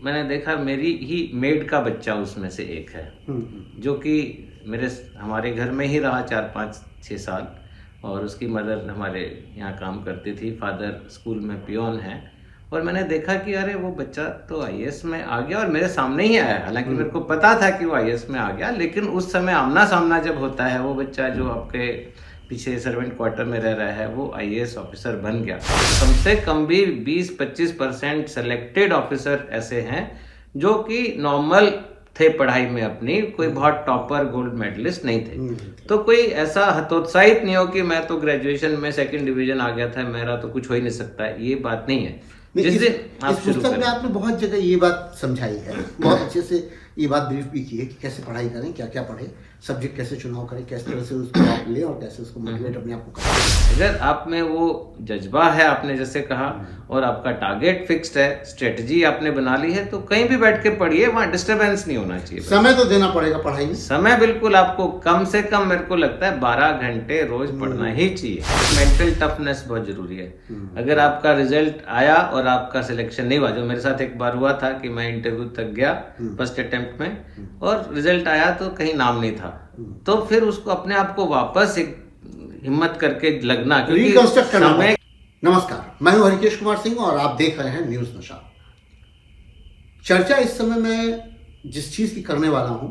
मैंने देखा मेरी ही मेड का बच्चा उसमें से एक है, जो कि हमारे घर में ही रहा 4-5-6 साल, और उसकी मदर हमारे यहाँ काम करती थी, फादर स्कूल में पियोन है। और मैंने देखा कि अरे वो बच्चा तो आईएएस में आ गया, और मेरे सामने ही आया। हालांकि मेरे को पता था कि वो आईएएस में आ गया, लेकिन उस समय आमना सामना जब होता है, वो बच्चा जो आपके पीछे सर्वेंट क्वार्टर में रह रहा है वो आईएएस ऑफिसर बन गया। कम से कम भी 20-25% सेलेक्टेड ऑफिसर ऐसे हैं जो कि नॉर्मल थे पढ़ाई में, अपनी कोई बहुत टॉपर गोल्ड मेडलिस्ट नहीं थे। तो कोई ऐसा हतोत्साहित नहीं हो कि मैं तो ग्रेजुएशन में 2nd डिवीजन आ गया था, मेरा तो कुछ हो ही नहीं सकता, ये बात नहीं है। जिस दिन इस पुस्तक में आपने बहुत जगह ये बात समझाई है, बहुत अच्छे से ये बात ब्रीफ भी की है कि कैसे पढ़ाई करें, क्या क्या पढ़ें, सब्जेक्ट कैसे चुनाव करें, किस तरह से उसको आप लें और कैसे उसको मोटिवेट अपने आप को करें। अगर आप में वो जज्बा है, आपने जैसे कहा, और आपका टारगेट फिक्स्ड है, स्ट्रेटजी आपने बना ली है, तो कहीं भी बैठ के पढ़िए, वहाँ डिस्टर्बेंस नहीं होना चाहिए। समय तो देना पड़ेगा पढ़ाई में, समय बिल्कुल आपको कम से कम, मेरे को लगता है 12 घंटे रोज पढ़ना ही चाहिए। मेंटल टफनेस बहुत जरूरी है। अगर आपका रिजल्ट आया और आपका सिलेक्शन नहीं हुआ, जो मेरे साथ एक बार हुआ था कि मैं इंटरव्यू तक गया फर्स्ट अटेम्प्ट में, और रिजल्ट आया तो कहीं नाम नहीं था, तो फिर उसको अपने आप को वापस एक हिम्मत करके लगना, क्योंकि समय। नमस्कार, मैं हूं हरिकेश कुमार सिंह और आप देख रहे हैं न्यूज नशा। चर्चा इस समय मैं जिस चीज की करने वाला हूं,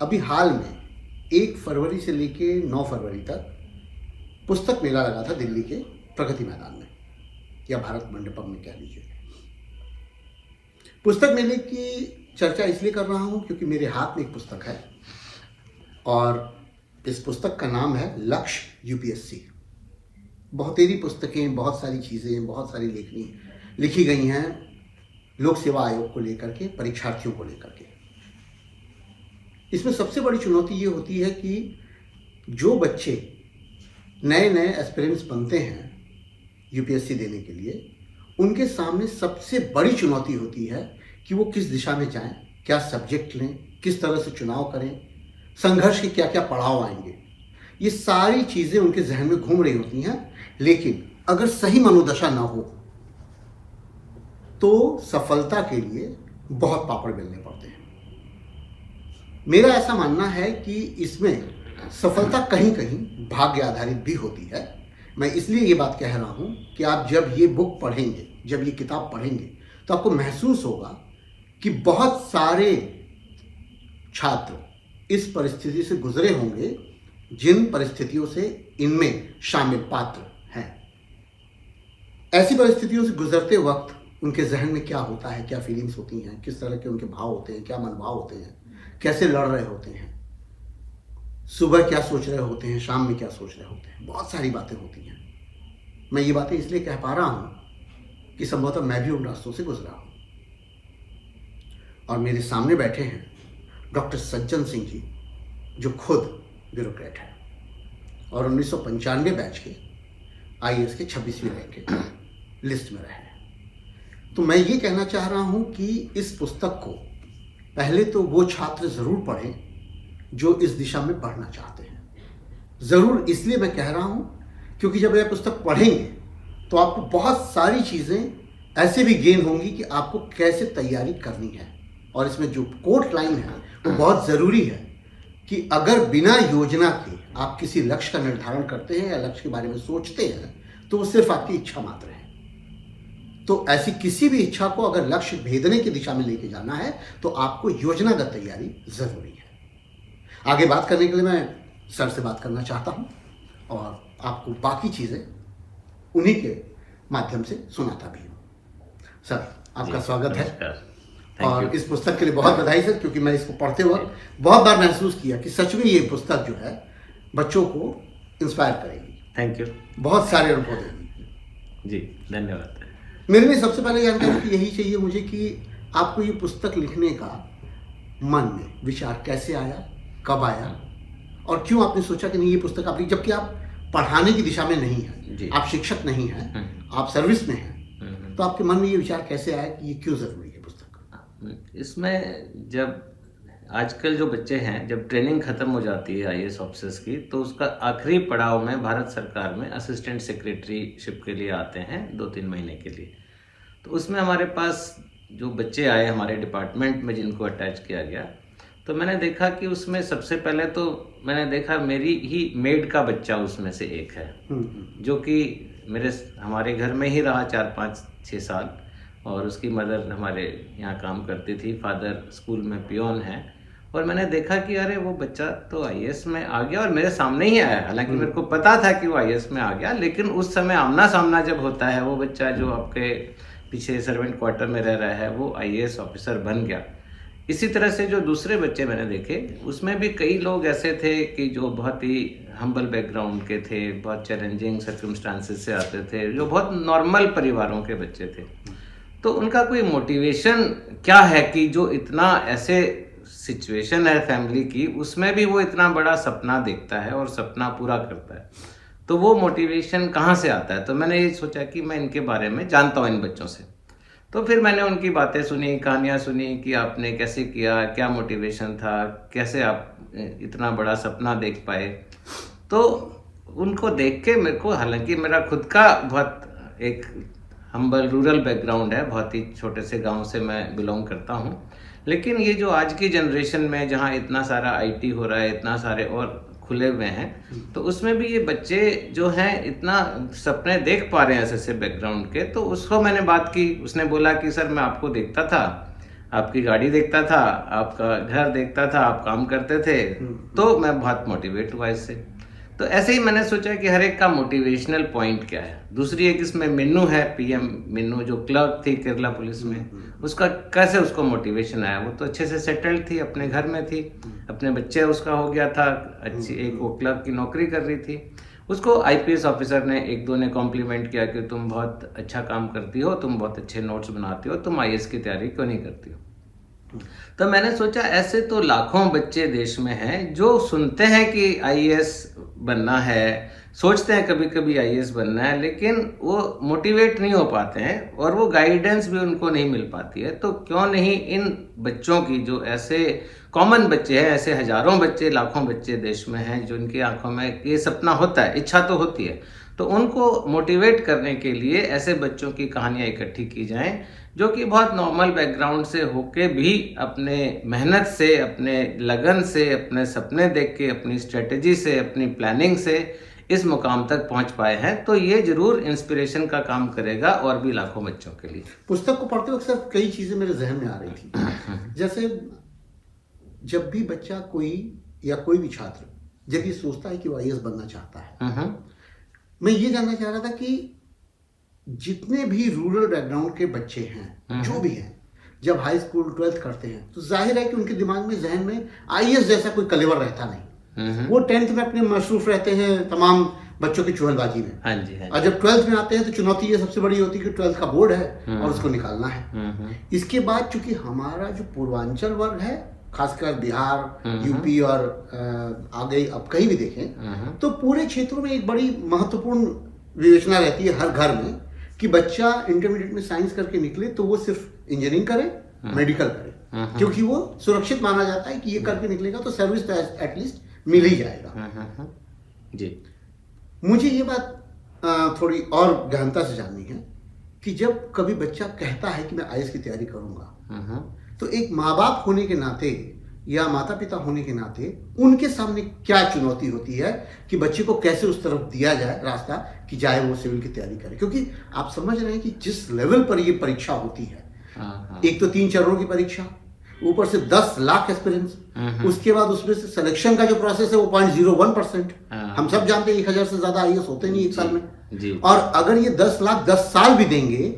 अभी हाल में 1 फरवरी से लेके 9 फरवरी तक पुस्तक मेला लगा था दिल्ली के प्रगति मैदान में, या भारत मंडपम में कह लीजिए। पुस्तक मेले की चर्चा इसलिए कर रहा हूं क्योंकि मेरे हाथ में एक पुस्तक है, और इस पुस्तक का नाम है लक्ष्य यूपीएससी। बहुतेरी पुस्तकें, बहुत सारी चीज़ें, बहुत सारी लेखनी लिखी गई हैं लोक सेवा आयोग को लेकर के, परीक्षार्थियों को लेकर के। इसमें सबसे बड़ी चुनौती ये होती है कि जो बच्चे नए नए एस्पिरेंट्स बनते हैं यूपीएससी देने के लिए, उनके सामने सबसे बड़ी चुनौती होती है कि वो किस दिशा में जाएं, क्या सब्जेक्ट लें, किस तरह से चुनाव करें, संघर्ष के क्या क्या पड़ाव आएंगे। ये सारी चीज़ें उनके जहन में घूम रही होती हैं, लेकिन अगर सही मनोदशा ना हो तो सफलता के लिए बहुत पापड़ बेलने पड़ते हैं। मेरा ऐसा मानना है कि इसमें सफलता कहीं कहीं भाग्य आधारित भी होती है। मैं इसलिए ये बात कह रहा हूं कि आप जब ये बुक पढ़ेंगे, जब ये किताब पढ़ेंगे, तो आपको महसूस होगा कि बहुत सारे छात्र इस परिस्थिति से गुजरे होंगे जिन परिस्थितियों से इनमें शामिल पात्र हैं। ऐसी परिस्थितियों से गुजरते वक्त उनके जहन में क्या होता है, क्या फीलिंग्स होती हैं, किस तरह के उनके भाव होते हैं, क्या मनोभाव होते हैं, कैसे लड़ रहे होते हैं, सुबह क्या सोच रहे होते हैं, शाम में क्या सोच रहे होते हैं, बहुत सारी बातें होती हैं। मैं ये बातें इसलिए कह पा रहा हूं कि संभवतः मैं भी उन रास्तों से गुजरा हूं। और मेरे सामने बैठे हैं डॉक्टर सज्जन सिंह जी, जो खुद ब्यूरोक्रेट है और 1995 बैच के आईएएस के 26वीं रैंक के लिस्ट में रहे हैं। तो मैं ये कहना चाह रहा हूं कि इस पुस्तक को पहले तो वो छात्र जरूर पढ़ें जो इस दिशा में पढ़ना चाहते हैं। जरूर इसलिए मैं कह रहा हूं क्योंकि जब यह पुस्तक पढ़ेंगे तो आपको बहुत सारी चीजें ऐसे भी गेन होंगी कि आपको कैसे तैयारी करनी है। और इसमें जो कोट लाइन है वो बहुत जरूरी है कि अगर बिना योजना के आप किसी लक्ष्य का निर्धारण करते हैं या लक्ष्य के बारे में सोचते हैं तो वो सिर्फ आपकी इच्छा मात्र है। तो ऐसी किसी भी इच्छा को अगर लक्ष्य भेदने की दिशा में लेके जाना है तो आपको योजनागत तैयारी जरूरी है। आगे बात करने के लिए मैं सर से बात करना चाहता हूं और आपको बाकी चीजें उन्हीं के माध्यम से सुनाता भी हूं। सर, आपका स्वागत है और इस पुस्तक के लिए बहुत बधाई सर, क्योंकि मैं इसको पढ़ते वक्त बहुत बार महसूस किया कि सच में ये पुस्तक जो है बच्चों को इंस्पायर करेगी। Thank you. बहुत सारे अनुभव देगी। जी, धन्यवाद। मेरे लिए सबसे पहले जानकारी यही चाहिए मुझे कि आपको ये पुस्तक लिखने का मन में विचार कैसे आया, कब आया, और क्यों आपने सोचा कि नहीं ये पुस्तक आप, जबकि आप पढ़ाने की दिशा में नहीं है, आप शिक्षक नहीं हैं, आप सर्विस में हैं, तो आपके मन में ये विचार कैसे आया कि ये क्यों जरूरी है पुस्तक? इसमें जब आजकल जो बच्चे हैं, जब ट्रेनिंग खत्म हो जाती है आईएएस ऑफिसर्स की, तो उसका आखिरी पड़ाव में भारत सरकार में असिस्टेंट सेक्रेटरीशिप के लिए आते हैं 2-3 महीने के लिए। तो उसमें हमारे पास जो बच्चे आए हमारे डिपार्टमेंट में जिनको अटैच किया गया, तो मैंने देखा कि उसमें सबसे पहले तो मैंने देखा मेरी ही मेड का बच्चा उसमें से एक है, जो कि हमारे घर में ही रहा 4-5-6 साल, और उसकी मदर हमारे यहाँ काम करती थी, फादर स्कूल में पियोन है। और मैंने देखा कि अरे वो बच्चा तो आईएएस में आ गया, और मेरे सामने ही आया। हालांकि मेरे को पता था कि वो आईएएस में आ गया, लेकिन उस समय आमना सामना जब होता है, वो बच्चा जो आपके पीछे सर्वेंट क्वार्टर में रह रहा है वो आईएएस ऑफिसर बन गया। इसी तरह से जो दूसरे बच्चे मैंने देखे, उसमें भी कई लोग ऐसे थे कि जो बहुत ही हम्बल बैकग्राउंड के थे, बहुत चैलेंजिंग सर्कमस्टांसेस से आते थे, जो बहुत नॉर्मल परिवारों के बच्चे थे। तो उनका कोई मोटिवेशन क्या है कि जो इतना ऐसे सिचुएशन है फैमिली की, उसमें भी वो इतना बड़ा सपना देखता है और सपना पूरा करता है, तो वो मोटिवेशन कहाँ से आता है। तो मैंने ये सोचा कि मैं इनके बारे में जानता हूँ इन बच्चों से। तो फिर मैंने उनकी बातें सुनी, कहानियाँ सुनी कि आपने कैसे किया, क्या मोटिवेशन था, कैसे आप इतना बड़ा सपना देख पाए। तो उनको देख के मेरे को, हालांकि मेरा खुद का बहुत एक हम्बल रूरल बैकग्राउंड है, बहुत ही छोटे से गांव से मैं बिलोंग करता हूं, लेकिन ये जो आज की जनरेशन में जहां इतना सारा आईटी हो रहा है, इतना सारे और खुले हुए हैं, तो उसमें भी ये बच्चे जो हैं इतना सपने देख पा रहे हैं ऐसे बैकग्राउंड के। तो उसको मैंने बात की, उसने बोला कि सर मैं आपको देखता था, आपकी गाड़ी देखता था, आपका घर देखता था, आप काम करते थे, तो मैं बहुत मोटिवेट हुआ इससे। तो ऐसे ही मैंने सोचा कि हर एक का मोटिवेशनल पॉइंट क्या है। दूसरी एक इसमें मिन्नू है, पीएम मिन्नू, जो क्लर्क थी केरला पुलिस में, उसका कैसे उसको मोटिवेशन आया। वो तो अच्छे से सेटल्ड थी, अपने घर में थी, अपने बच्चे उसका हो गया था, अच्छी एक वो क्लर्क की नौकरी कर रही थी। उसको आईपीएस ऑफिसर ने एक दो ने कॉम्प्लीमेंट किया कि तुम बहुत अच्छा काम करती हो, तुम बहुत अच्छे नोट्स बनाती हो, तुम आईएएस की तैयारी क्यों नहीं करती हो। तो मैंने सोचा ऐसे तो लाखों बच्चे देश में हैं जो सुनते हैं कि आईएएस बनना है, सोचते हैं कभी कभी आईएएस बनना है, लेकिन वो मोटिवेट नहीं हो पाते हैं और वो गाइडेंस भी उनको नहीं मिल पाती है। तो क्यों नहीं इन बच्चों की, जो ऐसे कॉमन बच्चे हैं, ऐसे हजारों बच्चे, लाखों बच्चे देश में हैं जो इनकी आंखों में ये सपना होता है, इच्छा तो होती है, तो उनको मोटिवेट करने के लिए ऐसे बच्चों की कहानियां इकट्ठी की जाएं जो कि बहुत नॉर्मल बैकग्राउंड से होके भी अपने मेहनत से, अपने लगन से, अपने सपने देख के, अपनी स्ट्रेटजी से, अपनी प्लानिंग से इस मुकाम तक पहुंच पाए हैं। तो ये जरूर इंस्पिरेशन का काम करेगा और भी लाखों बच्चों के लिए। पुस्तक को पढ़ते वक्त सर कई चीजें मेरे जहन में आ रही थी। जैसे जब भी बच्चा कोई भी छात्र जब ये सोचता है कि वो आईएएस बनना चाहता है, मैं ये जानना चाह रहा था कि जितने भी रूरल बैकग्राउंड के बच्चे हैं, जो भी हैं, जब हाई स्कूल 12th करते हैं तो जाहिर है कि उनके दिमाग में, जहन में आईएएस जैसा कोई कलेवर रहता नहीं। वो 10th में अपने मसरूफ रहते हैं तमाम बच्चों की चुहलबाजी में। हाँ जी, हाँ जी। और जब 12th में आते हैं तो चुनौती ये सबसे बड़ी होती है कि 12th का बोर्ड है और उसको निकालना है। इसके बाद चूंकि हमारा जो पूर्वांचल वर्ग है, खासकर बिहार, यूपी और आगे अब कहीं भी देखें तो पूरे क्षेत्रों में एक बड़ी महत्वपूर्ण विवेचना रहती है हर घर में कि बच्चा इंटरमीडिएट में साइंस करके निकले तो वो सिर्फ इंजीनियरिंग करे, मेडिकल करे, क्योंकि वो सुरक्षित माना जाता है कि ये करके निकलेगा तो सर्विस तो एटलीस्ट मिल ही जाएगा। जी, मुझे ये बात थोड़ी और गहनता से जाननी है कि जब कभी बच्चा कहता है कि मैं आईएएस की तैयारी करूंगा, तो एक माँ बाप होने के नाते या माता पिता होने के नाते उनके सामने क्या चुनौती होती है कि बच्चे को कैसे उस तरफ दिया जाए रास्ता कि जाए वो सिविल की तैयारी करे। क्योंकि आप समझ रहे हैं कि जिस लेवल पर ये परीक्षा होती है, एक तो 3 चरणों की परीक्षा, ऊपर से 10 लाख एक्सपीरियंस, उसके बाद उसमें से सिलेक्शन का जो प्रोसेस है वो 0.01%। हम सब जानते हैं 1000 से ज्यादा आईएएस होते नहीं एक साल में, और अगर ये 10 लाख 10 साल भी देंगे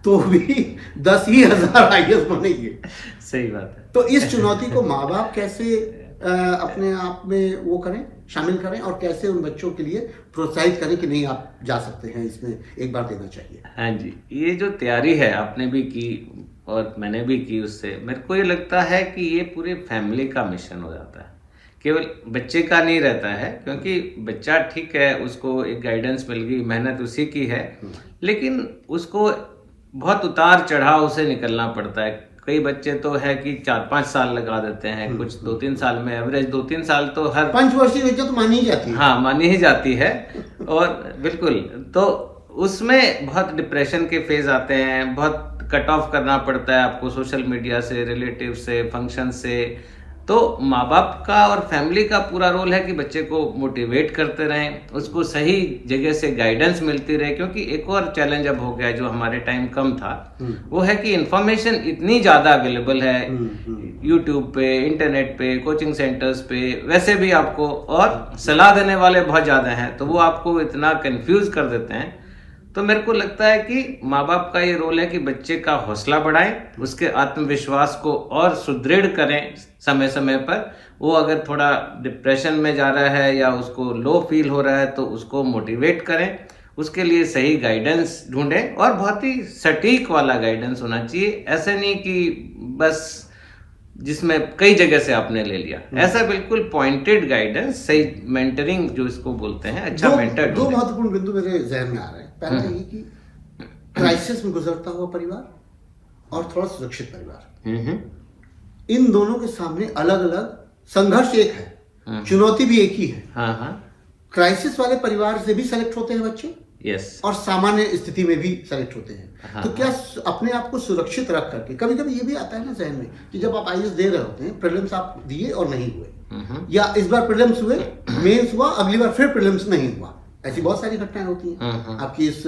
तो भी 10,000 आईएएस बनेंगे। सही बात है। तो इस चुनौती को माँ बाप कैसे अपने आप में वो करें, शामिल करें, और कैसे उन बच्चों के लिए प्रोत्साहित करें कि नहीं आप जा सकते हैं, इसमें एक बार देना चाहिए। हाँ जी, ये जो तैयारी है आपने भी की और मैंने भी की, उससे मेरे को ये लगता है कि ये पूरे फैमिली का मिशन हो जाता है, केवल बच्चे का नहीं रहता है। क्योंकि बच्चा ठीक है, उसको एक गाइडेंस मिल गई, मेहनत उसी की है, लेकिन उसको बहुत उतार चढ़ाव से निकलना पड़ता है। कई बच्चे तो है कि 4-5 साल लगा देते हैं, कुछ 2-3 साल में, एवरेज 2-3 साल तो हर पंचवर्षीय विद्या तो मानी ही जाती है। हाँ, मानी ही जाती है। और बिल्कुल, तो उसमें बहुत डिप्रेशन के फेज आते हैं, बहुत कट ऑफ करना पड़ता है आपको सोशल मीडिया से, रिलेटिव से, फंक्शन से। तो माँ बाप का और फैमिली का पूरा रोल है कि बच्चे को मोटिवेट करते रहें, उसको सही जगह से गाइडेंस मिलती रहे। क्योंकि एक और चैलेंज अब हो गया जो हमारे टाइम कम था, वो है कि इंफॉर्मेशन इतनी ज़्यादा अवेलेबल है यूट्यूब पे, इंटरनेट पे, कोचिंग सेंटर्स पे, वैसे भी आपको, और सलाह देने वाले बहुत ज़्यादा हैं, तो वो आपको इतना कंफ्यूज कर देते हैं। तो मेरे को लगता है कि माँ बाप का ये रोल है कि बच्चे का हौसला बढ़ाएं, उसके आत्मविश्वास को और सुदृढ़ करें समय समय पर। वो अगर थोड़ा डिप्रेशन में जा रहा है या उसको लो फील हो रहा है तो उसको मोटिवेट करें, उसके लिए सही गाइडेंस ढूंढें, और बहुत ही सटीक वाला गाइडेंस होना चाहिए। ऐसे नहीं कि बस जिसमें कई जगह से आपने ले लिया, ऐसा बिल्कुल पॉइंटेड गाइडेंस, सही मेंटरिंग जो इसको बोलते हैं, अच्छा मेंटर। दो महत्वपूर्ण बिंदु मेरे जहन में आ रहे हैं। पहला ये कि क्राइसिस में गुजरता हुआ परिवार और थोड़ा सुरक्षित परिवार, इन दोनों के सामने अलग अलग संघर्ष एक है, चुनौती भी एक ही है। क्राइसिस वाले परिवार से भी सेलेक्ट होते हैं बच्चे, और सामान्य स्थिति में भी सेलेक्ट होते हैं। तो क्या अपने आप को सुरक्षित रख करके, कभी कभी ये भी आता है ना जहन में कि जब आप आईएएस दे रहे होते हैं, प्रीलिम्स आप दिए और नहीं हुए, या इस बार प्रीलिम्स हुए, मेंस हुआ, अगली बार फिर प्रीलिम्स नहीं हुआ, ऐसी बहुत सारी घटनाएं होती हैं। आपकी इस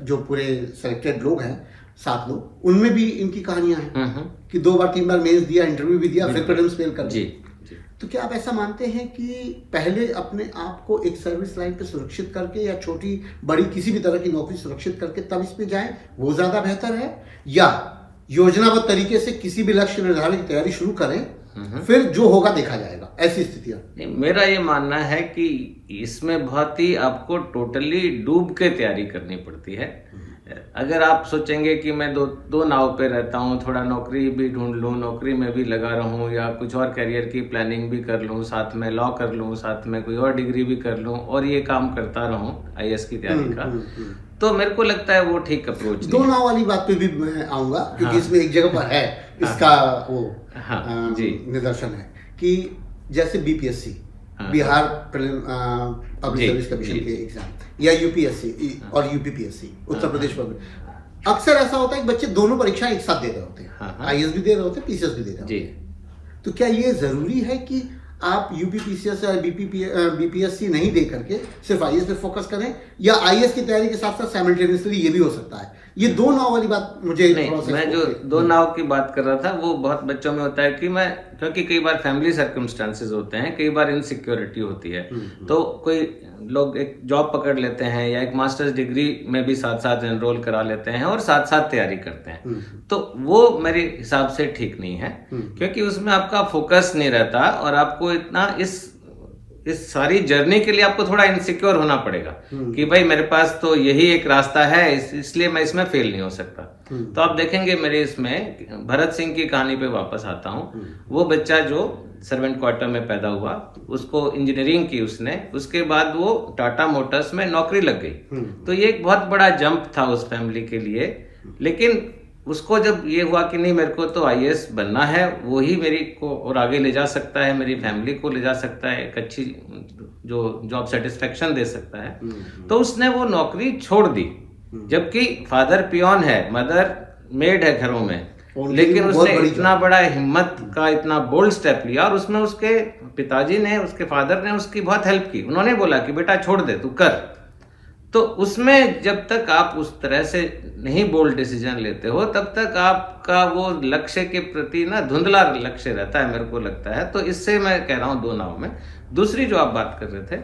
जो पूरे सेलेक्टेड लोग हैं 7 लोग, उनमें भी इनकी कहानियां हैं कि 2 बार 3 बार मेंस दिया, इंटरव्यू भी दिया, फिर प्रीलिम्स फेल कर दिया। तो क्या आप ऐसा मानते हैं कि पहले अपने आप को एक सर्विस लाइन पे सुरक्षित करके, या छोटी बड़ी किसी भी तरह की नौकरी सुरक्षित करके तब इस पे जाएं, वो ज्यादा बेहतर है, या योजनाबद्ध तरीके से किसी भी लक्ष्य निर्धारण की तैयारी शुरू करें, फिर जो होगा देखा जाएगा, ऐसी स्थितियां? मेरा ये मानना है कि इसमें बहुत ही आपको टोटली डूब के तैयारी करनी पड़ती है। अगर आप सोचेंगे कि मैं दो नाव पे रहता हूँ, थोड़ा नौकरी भी ढूंढ लूँ, नौकरी में भी लगा रहूँ, या कुछ और करियर की प्लानिंग भी कर लूँ, साथ में लॉ कर लूँ, साथ में कोई और डिग्री भी कर लूँ, और ये काम करता रहूँ आईएएस की तैयारी का, तो मेरे को लगता है वो ठीक अप्रोच नहीं। 2 नाव वाली बात पे भी मैं आऊंगा, क्योंकि इसमें एक जगह पर है इसका वो निदर्शन है कि जैसे BPSC, Bihar public service commission के एग्जाम, या यूपीएससी और यूपीपीएससी, उत्तर प्रदेश पब्लिक, अक्सर ऐसा होता है कि बच्चे दोनों परीक्षाएं एक साथ दे रहे होते हैं, आईएएस भी दे रहे होते हैं, पीसीएस भी दे रहे होते हैं। तो क्या ये जरूरी है कि आप यूपीपीसीएस या बीपीएससी नहीं दे करके सिर्फ आईएएस पे फोकस करें, या आईएएस की तैयारी के साथ साथ साइमल्टेनियसली ये भी हो सकता है? ये 2 नाव वाली बात मुझे नहीं, मैं जो 2 नाव की बात कर रहा था वो बहुत बच्चों में होता है कि क्योंकि कई बार फैमिली सर्कमस्टांसेस होते हैं, कई बार इनसिक्योरिटी होती है, तो कोई लोग एक जॉब पकड़ लेते हैं या एक मास्टर्स डिग्री में भी साथ साथ एनरोल करा लेते हैं और साथ साथ तैयारी करते हैं। तो वो मेरे हिसाब से ठीक नहीं है, क्योंकि उसमें आपका फोकस नहीं रहता, और आपको इतना इस सारी जर्नी के लिए आपको थोड़ा इनसिक्योर होना पड़ेगा कि भाई मेरे पास तो यही एक रास्ता है, इसलिए मैं इसमें फेल नहीं हो सकता। तो आप देखेंगे मेरे इसमें भरत सिंह की कहानी पे वापस आता हूँ। वो बच्चा जो सर्वेंट क्वार्टर में पैदा हुआ, उसको इंजीनियरिंग की उसने, उसके बाद वो टाटा मोटर्स में नौकरी लग गई। तो ये एक बहुत बड़ा जंप था उस फैमिली के लिए, लेकिन उसको जब ये हुआ कि नहीं मेरे को तो आईएएस बनना है, वो ही मेरी को और आगे ले जा सकता है, मेरी फैमिली को ले जा सकता है, एक अच्छी जो जॉब सेटिस्फेक्शन दे सकता है, तो उसने वो नौकरी छोड़ दी। जबकि फादर पियोन है, मदर मेड है घरों में, लेकिन उसने इतना बड़ा हिम्मत का इतना बोल्ड स्टेप लिया, और उसमें उसके पिताजी ने, उसके फादर ने उसकी बहुत हेल्प की। उन्होंने बोला कि बेटा छोड़ दे, तू कर। तो उसमें जब तक आप उस तरह से नहीं बोल्ड डिसीजन लेते हो, तब तक आपका वो लक्ष्य के प्रति ना धुंधला लक्ष्य रहता है, मेरे को लगता है। तो इससे मैं कह रहा हूँ 2 नाव में। दूसरी जो आप बात कर रहे थे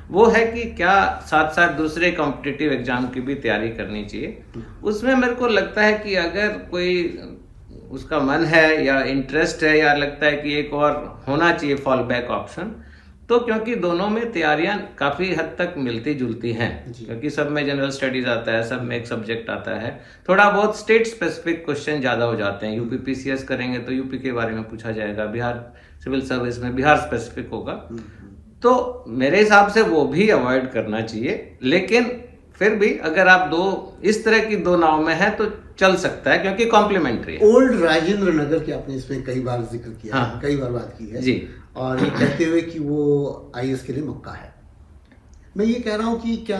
वो है कि क्या साथ साथ दूसरे कॉम्पिटिटिव एग्जाम की भी तैयारी करनी चाहिए। उसमें मेरे को लगता है कि अगर कोई उसका मन है या इंटरेस्ट है, या लगता है कि एक और होना चाहिए फॉल बैक ऑप्शन, तो क्योंकि दोनों में तैयारियां काफी हद तक मिलती जुलती हैं, क्योंकि सब में जनरल स्टडीज आता है, सब में एक सब्जेक्ट आता है, थोड़ा बहुत स्टेट स्पेसिफिक क्वेश्चन ज्यादा हो जाते हैं। यूपी पीसीएस करेंगे तो यूपी के बारे में पूछा जाएगा, बिहार सिविल सर्विस में बिहार स्पेसिफिक होगा। तो मेरे हिसाब से वो भी अवॉइड करना चाहिए, लेकिन फिर भी अगर आप इस तरह की 2 नाव में है तो चल सकता है, क्योंकि कॉम्प्लीमेंट्री है। ओल्ड राजेंद्र नगर की आपने इसमें कई बार जिक्र किया, कई बार बात की है जी, और ये कहते हुए कि वो आईएएस के लिए मक्का है। मैं ये कह रहा हूँ कि क्या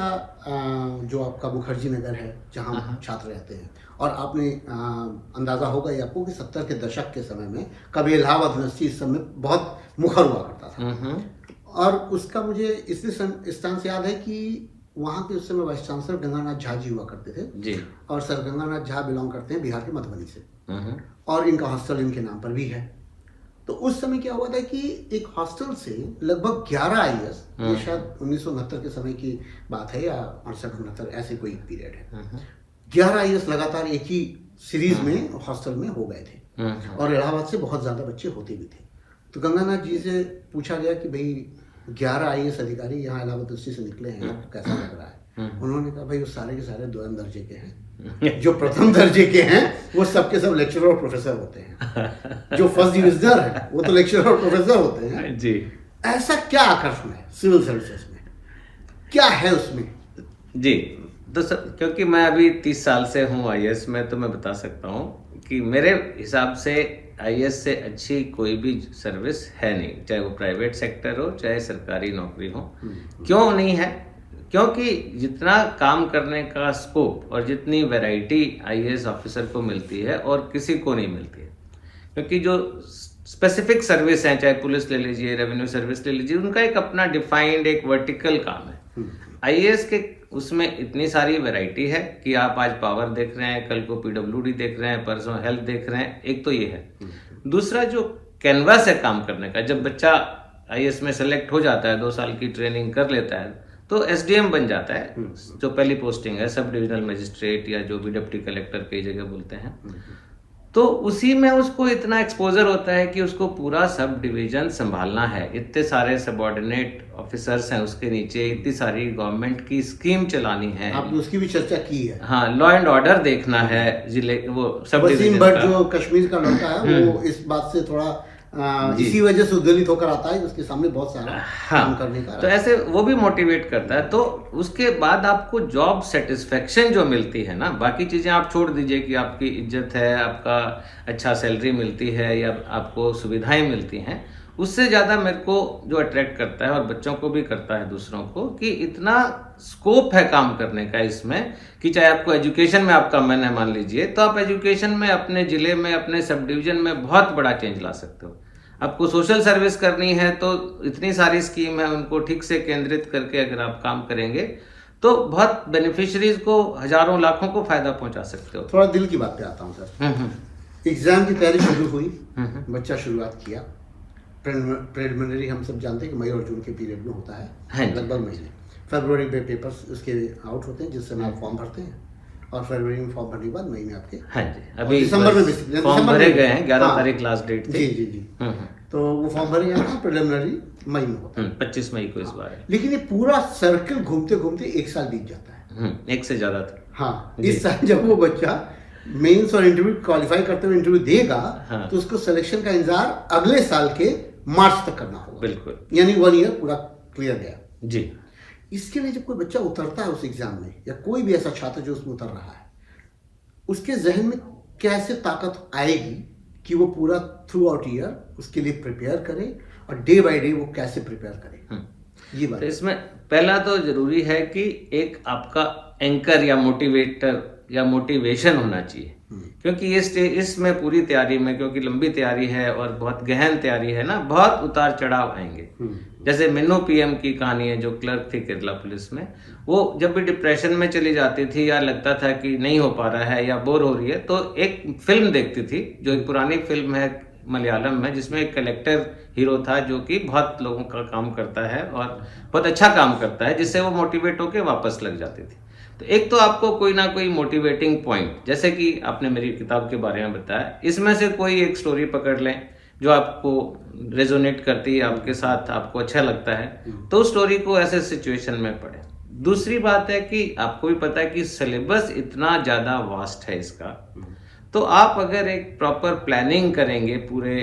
जो आपका मुखर्जी नगर है जहाँ छात्र रहते हैं, और आपने अंदाज़ा होगा ये आपको कि 70 के दशक के समय में कभी इलाहाबाद यूनिवर्सिटी इस समय बहुत मुखर हुआ करता था। और उसका मुझे इसलिए स्थान से याद है कि वहाँ के उस समय वाइस चांसलर गंगानाथ झा जी हुआ करते थे जी। और सर गंगानाथ झा बिलोंग करते हैं बिहार के मधुबनी से, और इनका हॉस्टल इनके नाम पर भी है। तो उस समय क्या हुआ था कि एक हॉस्टल से लगभग 11 IAS, ये शायद 1969 के समय की बात है या 68-69 ऐसे कोई पीरियड है, 11 IAS लगातार एक ही सीरीज में हॉस्टल में हो गए थे, और इलाहाबाद से बहुत ज़्यादा बच्चे होते भी थे। तो गंगानाथ जी से पूछा गया कि भाई 11 IAS अधिकारी यहाँ इलाहाबाद यूनिवर्सिटी से निकले हैं, आपको कैसा लग रहा है? उन्होंने कहा भाई वो सारे के सारे 2M दर्जे के हैं, जो प्रथम दर्जे के हैं वो सबके सब लेक्चरर और प्रोफेसर होते हैं, जो फर्स्ट डिविजनर है वो तो लेक्चरर और प्रोफेसर होते हैं जी। ऐसा क्या आकर्षण है सिविल सर्विसेज में, क्या है उसमें? जी तो क्योंकि मैं अभी 30 साल से हूँ IAS में, तो मैं बता सकता हूँ कि मेरे हिसाब से IAS से अच्छी कोई भी सर्विस है नहीं, चाहे वो प्राइवेट सेक्टर हो चाहे सरकारी नौकरी हो। क्यों नहीं है? क्योंकि जितना काम करने का स्कोप और जितनी वैरायटी IAS ऑफिसर को मिलती है और किसी को नहीं मिलती है। क्योंकि जो स्पेसिफिक सर्विस हैं, चाहे पुलिस ले लीजिए, रेवेन्यू सर्विस ले लीजिए, उनका एक अपना डिफाइंड एक वर्टिकल काम है। IAS के उसमें इतनी सारी वैरायटी है कि आप आज पावर देख रहे हैं, कल को PWD देख रहे हैं, परसों हेल्थ देख रहे हैं। एक तो ये है। दूसरा जो कैनवास है काम करने का, जब बच्चा IAS में सेलेक्ट हो जाता है, 2 साल की ट्रेनिंग कर लेता है, तो SDM बन जाता है, जो पहली पोस्टिंग है, सब डिविजनल मजिस्ट्रेट या जो भी डिप्टी कलेक्टर कई जगह बोलते हैं। तो उसी में उसको इतना एक्सपोजर होता है कि उसको पूरा सब डिवीजन संभालना है, इतने सारे सबऑर्डिनेट ऑफिसर्स हैं उसके नीचे, इतनी सारी गवर्नमेंट की स्कीम चलानी है। आपने उसकी भी चर्चा की है। हाँ, लॉ एंड ऑर्डर देखना है जिले, वो सब वसीम भट्ट जो कश्मीर का लड़का है वो इस बात से थोड़ा इसी वजह से उद्वेलित होकर आता है, उसके सामने बहुत सारा काम करने का। तो ऐसे वो भी मोटिवेट करता है। तो उसके बाद आपको जॉब सेटिस्फेक्शन जो मिलती है ना, बाकी चीजें आप छोड़ दीजिए कि आपकी इज्जत है, आपका अच्छा सैलरी मिलती है या आपको सुविधाएं मिलती हैं, उससे ज्यादा मेरे को जो अट्रैक्ट करता है और बच्चों को भी करता है दूसरों को, कि इतना स्कोप है काम करने का इसमें कि चाहे आपको एजुकेशन में आपका मन है मान लीजिए, तो आप एजुकेशन में अपने जिले में, अपने सब डिवीजन में बहुत बड़ा चेंज ला सकते हो। आपको सोशल सर्विस करनी है तो इतनी सारी स्कीम है, उनको ठीक से केंद्रित करके अगर आप काम करेंगे तो बहुत बेनिफिशियरीज को, हजारों लाखों को फायदा पहुंचा सकते हो। थोड़ा दिल की बात पे आता हूँ सर। एग्जाम की तैयारी शुरू हुई, बच्चा शुरुआत किया, प्रिलिमिनरी हम सब जानते हैं कि मई और जून के पीरियड में होता है, लगभग महीने। फरवरी में पेपर्स उसके आउट होते हैं, जिससे आप फॉर्म भरते हैं, और फरवरी में फॉर्म भरने के बाद मई में आपके अभी दिसंबर में फॉर्म भरे गए हैं, 11 तारीख लास्ट डेट थी। जी जी जी। तो वो फॉर्म भरे गए था, प्रिलिमिनरी मई में होता है, 25 मई को इस बार है। लेकिन ये पूरा सर्कल घूमते घूमते 1 साल बीत जाता है, 1 से ज्यादा था। हाँ, इस साल जब वो बच्चा मेंस और इंटरव्यू क्वालिफाई करते हुए इंटरव्यू देगा, तो उसको सिलेक्शन का इंतजार अगले साल के मार्च तक करना होगा। बिल्कुल, यानी 1 ईयर पूरा क्लियर गया जी। इसके लिए जब कोई बच्चा उतरता है उस एग्जाम में, या कोई भी ऐसा छात्र जो उसमें उतर रहा है, उसके जहन में कैसे ताकत आएगी कि वो पूरा थ्रू आउट ईयर उसके लिए प्रिपेयर करे, और डे बाय डे वो कैसे प्रिपेयर करे, ये बात। तो इसमें पहला तो जरूरी है कि एक आपका एंकर या मोटिवेटर या मोटिवेशन होना चाहिए, क्योंकि ये इसमें पूरी तैयारी में, क्योंकि लंबी तैयारी है और बहुत गहन तैयारी है ना, बहुत उतार चढ़ाव आएंगे। जैसे मिन्नू PM की कहानी है, जो क्लर्क थी केरला पुलिस में, वो जब भी डिप्रेशन में चली जाती थी या लगता था कि नहीं हो पा रहा है या बोर हो रही है, तो एक फिल्म देखती थी, जो एक पुरानी फिल्म है मलयालम में, जिसमें एक कलेक्टर हीरो था जो कि बहुत लोगों का काम करता है और बहुत अच्छा काम करता है, जिससे वो मोटिवेट होकर वापस लग जाती थी। तो एक तो आपको कोई ना कोई मोटिवेटिंग पॉइंट, जैसे कि आपने मेरी किताब के बारे में बताया, इसमें से कोई एक स्टोरी पकड़ लें जो आपको रेजोनेट करती है, आपके साथ आपको अच्छा लगता है, तो उस स्टोरी को ऐसे सिचुएशन में पढ़ें। दूसरी बात है कि आपको भी पता है कि सिलेबस इतना ज्यादा वास्ट है इसका, तो आप अगर एक प्रॉपर प्लानिंग करेंगे पूरे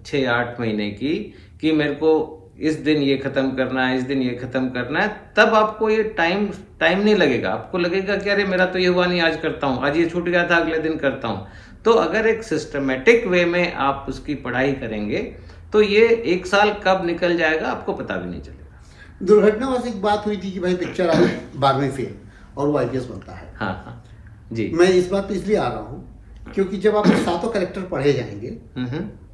6-8 महीने की, कि मेरे को इस दिन ये खत्म करना है, इस दिन ये खत्म करना है, तब आपको ये टाइम नहीं लगेगा। आपको लगेगा कि अरे मेरा तो ये हुआ नहीं, आज करता हूँ, आज ये छूट गया था, अगले दिन करता हूँ। तो अगर एक सिस्टमेटिक वे में आप उसकी पढ़ाई करेंगे तो ये 1 साल कब निकल जाएगा आपको पता भी नहीं चलेगा। दुर्घटनावश एक बात हुई थी कि भाई पिक्चर आई 12वीं फेल और वो IPS बनता है। हाँ, जी। मैं इस बात पे इसलिए आ रहा हूँ क्योंकि जब आप सातों कैरेक्टर पढ़े जाएंगे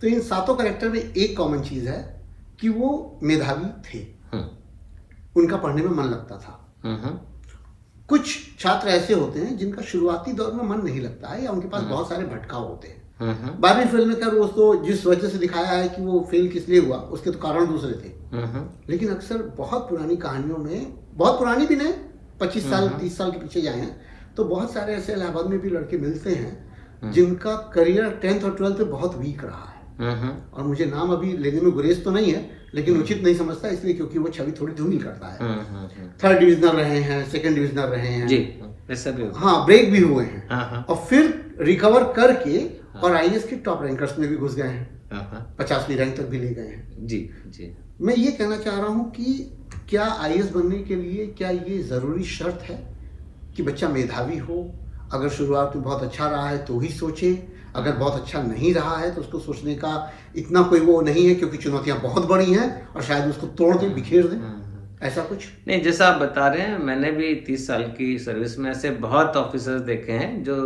तो इन सातों कैरेक्टर में एक कॉमन चीज है कि वो मेधावी थे, उनका पढ़ने में मन लगता था। कुछ छात्र ऐसे होते हैं जिनका शुरुआती दौर में मन नहीं लगता है या उनके पास बहुत सारे भटकाव होते हैं। 12वीं फेल में खैर उसको जिस वजह से दिखाया है कि वो फेल किस लिए हुआ उसके तो कारण दूसरे थे, लेकिन अक्सर बहुत पुरानी कहानियों में, बहुत पुरानी भी नहीं, 25 साल 30 साल के पीछे जाए हैं तो बहुत सारे ऐसे इलाहाबाद में भी लड़के मिलते हैं जिनका करियर 10th और 12th में बहुत वीक रहा है। और मुझे नाम अभी लेने में गुरेज तो नहीं है, लेकिन उचित नहीं समझता इसलिए क्योंकि वो छवि थोड़ी धूमिल करता है। 3rd डिविजनल रहे हैं, 2nd डिविजनल रहे हैं जी, ऐसा भी हाँ, ब्रेक भी हुए हैं और फिर रिकवर करके और आईएएस के टॉप रैंकर्स में भी घुस गए हैं, 50वीं रैंक तक भी ले गए हैं। जी जी। मैं ये कहना चाह रहा हूँ कि क्या आईएएस बनने के लिए क्या ये जरूरी शर्त है कि बच्चा मेधावी हो? अगर शुरुआत में बहुत अच्छा रहा है तो ही सोचे, अगर बहुत अच्छा नहीं रहा है तो उसको सोचने का इतना कोई वो नहीं है क्योंकि चुनौतियां बहुत बड़ी हैं और शायद उसको तोड़ दें, बिखेर दें, ऐसा कुछ नहीं। जैसा आप बता रहे हैं, मैंने भी 30 साल की सर्विस में ऐसे बहुत ऑफिसर्स देखे हैं जो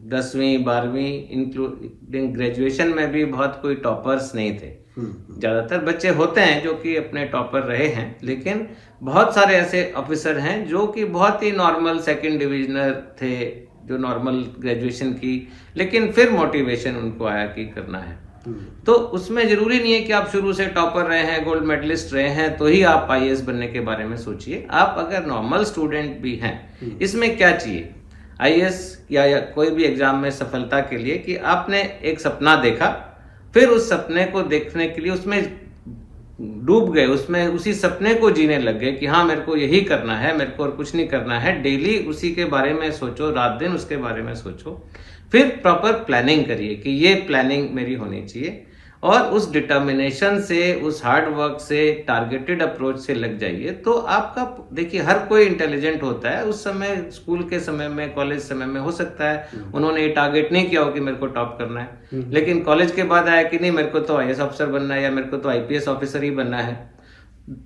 10वीं 12वीं इंक्लूडिंग ग्रेजुएशन में भी बहुत कोई टॉपर्स नहीं थे। ज्यादातर बच्चे होते हैं जो कि अपने टॉपर रहे हैं, लेकिन बहुत सारे ऐसे ऑफिसर हैं जो कि बहुत ही नॉर्मल 2nd डिविजनर थे, जो नॉर्मल ग्रेजुएशन की, लेकिन फिर मोटिवेशन उनको आया कि करना है। तो उसमें जरूरी नहीं है कि आप शुरू से टॉपर रहे हैं, गोल्ड मेडलिस्ट रहे हैं तो ही आप आईएएस बनने के बारे में सोचिए। आप अगर नॉर्मल स्टूडेंट भी हैं, इसमें क्या चाहिए आईएएस या कोई भी एग्जाम में सफलता के लिए कि आपने एक सपना देखा, फिर उस सपने को देखने के लिए उसमें डूब गए, उसमें उसी सपने को जीने लग गए कि हाँ मेरे को यही करना है, मेरे को और कुछ नहीं करना है। डेली उसी के बारे में सोचो, रात दिन उसके बारे में सोचो, फिर प्रॉपर प्लानिंग करिए कि ये प्लानिंग मेरी होनी चाहिए और उस डिटर्मिनेशन से, उस हार्ड वर्क से, टारगेटेड अप्रोच से लग जाइए तो आपका, देखिए हर कोई इंटेलिजेंट होता है। उस समय स्कूल के समय में, कॉलेज समय में हो सकता है उन्होंने ये टारगेट नहीं किया हो कि मेरे को टॉप करना है, लेकिन कॉलेज के बाद आया कि नहीं मेरे को तो आईएएस ऑफिसर बनना है या मेरे को तो आईपीएस ऑफिसर ही बनना है।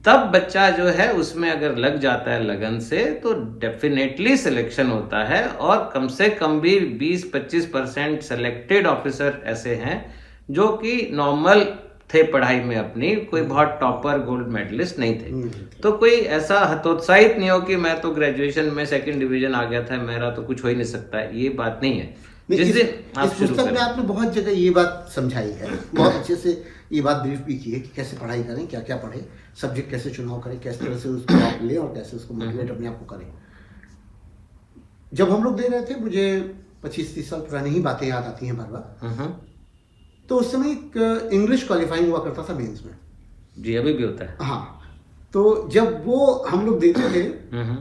तब बच्चा जो है उसमें अगर लग जाता है लगन से तो डेफिनेटली सिलेक्शन होता है और कम से कम भी 20-25% सेलेक्टेड ऑफिसर ऐसे हैं जो कि नॉर्मल थे पढ़ाई में अपनी, कोई बहुत टॉपर गोल्ड मेडलिस्ट नहीं थे। तो कोई ऐसा हतोत्साहित नहीं हो कि मैं तो ग्रेजुएशन में 2nd डिवीजन आ गया था, मेरा तो कुछ हो ही नहीं सकता है, ये बात नहीं है। जिस दिन आप शुरू पुस्तक में आपने बहुत जगह ये बात समझाई है, बहुत अच्छे से ये बात ब्रीफ भी की है कि कैसे पढ़ाई करें, क्या क्या पढ़े, सब्जेक्ट कैसे चुनाव करें, किस तरह से उसको आप लें और कैसे उसको मोटिवेट अपने आप को करें। जब हम लोग दे रहे थे, मुझे 25-30 साल पुरानी ही बातें याद आती हैं बार बार। तो उस समय एक इंग्लिश क्वालिफाइंग हुआ करता था मेंस में। जी, अभी भी होता है। हाँ, तो जब वो हम लोग देते थे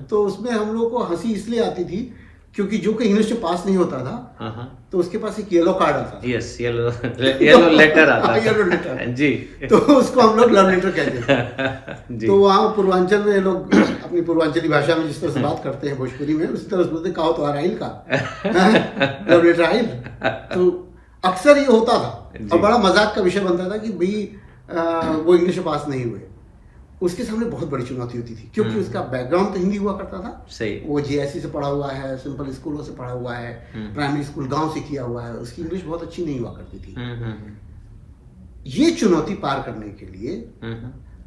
तो उसमें हम लोग को हंसी इसलिए आती थी क्योंकि जो कि इंग्लिश में पास नहीं होता था तो उसके पास एक येलो कार्ड आता था। यस, येलो लेटर आता था। येलो लेटर जी। तो उसको हम लोग लव लेटर कहते थे। तो वहाँ पूर्वांचल में लोग अपनी पूर्वांचली भाषा में जिस तरह से बात करते हैं भोजपुरी में, उसी तरह से बोलते कहो तो आइल का लव लेटर आइल। तो अक्सर ये होता था और बड़ा मजाक का विषय बनता था कि भाई वो इंग्लिश में पास नहीं हुए। उसके सामने बहुत बड़ी चुनौती होती थी क्योंकि उसका बैकग्राउंड तो हिंदी हुआ करता था। सही। वो जीआईसी से पढ़ा हुआ है, सिंपल स्कूलों से पढ़ा हुआ है, प्राइमरी स्कूल गांव से किया हुआ है, उसकी इंग्लिश बहुत अच्छी नहीं हुआ करती थी। ये चुनौती पार करने के लिए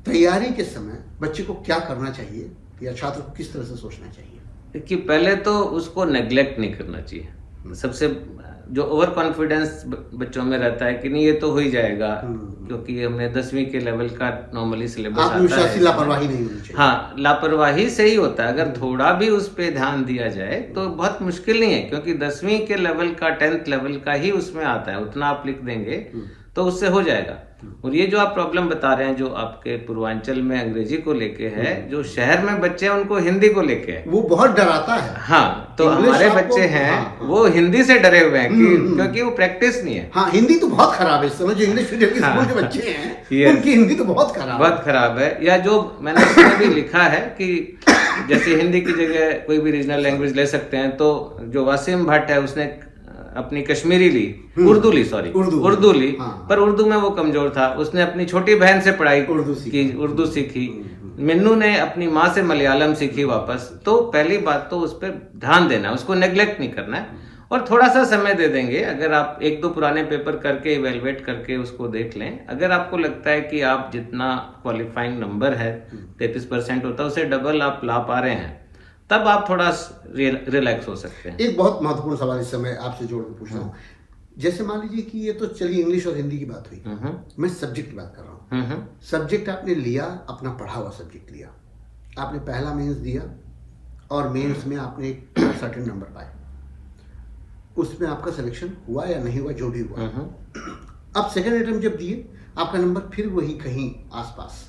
तैयारी के समय बच्चे को क्या करना चाहिए या छात्र को किस तरह से सोचना चाहिए? देखिए, पहले तो उसको नेग्लेक्ट नहीं करना चाहिए। सबसे जो ओवर कॉन्फिडेंस बच्चों में रहता है कि नहीं ये तो हो ही जाएगा क्योंकि हमने 10वीं के लेवल का नॉर्मली सिलेबस आता है। लापरवाही नहीं होनी चाहिए। हाँ, लापरवाही से ही होता है। अगर थोड़ा भी उस पे ध्यान दिया जाए तो बहुत मुश्किल नहीं है क्योंकि 10वीं के लेवल का 10th लेवल का ही उसमें आता है, उतना आप लिख देंगे तो उससे हो जाएगा। और ये जो आप प्रॉब्लम बता रहे हैं जो आपके पूर्वांचल में अंग्रेजी को लेके है, जो शहर में बच्चे हैं उनको हिंदी को लेके है, वो बहुत डराता है। हाँ, तो हमारे बच्चे हैं वो हिंदी से डरे हुए हैं क्योंकि वो प्रैक्टिस नहीं है। हाँ, हिंदी तो बहुत खराब है इस समय। जो इंग्लिश मीडियम के स्कूल के बच्चे हैं उनकी हिंदी तो बहुत खराब है। या जो मैंने इसमें भी लिखा है कि जैसे हिंदी की जगह कोई भी रीजनल लैंग्वेज ले सकते हैं, तो जो वासिम भट्ट है उसने अपनी कश्मीरी ली, उर्दू ली, सॉरी उर्दू ली, पर उर्दू में वो कमजोर था। उसने अपनी छोटी बहन से पढ़ाई की, उर्दू सीखी। मिन्नू ने अपनी माँ से मलयालम सीखी वापस। तो पहली बात तो उस पर ध्यान देना है, उसको नेग्लेक्ट नहीं करना है, और थोड़ा सा समय दे देंगे। अगर आप 1-2 पुराने पेपर करके इवेलुएट करके उसको देख लें, अगर आपको लगता है कि आप जितना क्वालिफाइंग नंबर है 33% होता है, उसे डबल आप ला पा रहे हैं, तब आप थोड़ा रिलैक्स हो सकते हैं। एक बहुत महत्वपूर्ण सवाल इस समय आपसे जोड़ के पूछ रहा हूँ। जैसे मान लीजिए कि ये तो चलिए इंग्लिश और हिंदी की बात हुई, मैं सब्जेक्ट की बात कर रहा हूँ। सब्जेक्ट आपने लिया, अपना पढ़ा हुआ सब्जेक्ट लिया, आपने पहला मेंस दिया और मेंस में आपने एक सर्टेन नंबर पाए, उसमें आपका सिलेक्शन हुआ या नहीं हुआ, जो भी हुआ, अब सेकेंड अटेम्प्ट जब दिए आपका नंबर फिर वही कहीं आसपास,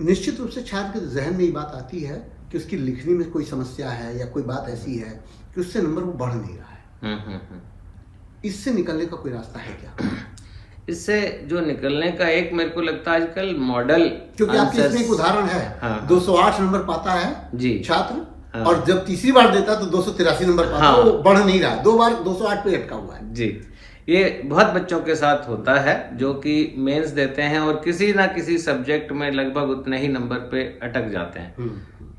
निश्चित रूप से छात्र के जहन में ये बात आती है कि उसकी लिखने में कोई समस्या है या कोई बात ऐसी है कि उससे नंबर वो बढ़ नहीं रहा है। इससे निकलने का कोई रास्ता है क्या? इससे जो निकलने का एक मेरे को लगता है आजकल मॉडल, क्योंकि आपके इसमें एक उदाहरण है, 208 नंबर पाता है जी छात्र, और जब तीसरी बार देता तो 283 नंबर पाता, वो बढ़ नहीं रहा, 2 बार 208 पे अटका हुआ है। जी, ये बहुत बच्चों के साथ होता है जो कि मेंस देते हैं और किसी ना किसी सब्जेक्ट में लगभग उतने ही नंबर पे अटक जाते हैं।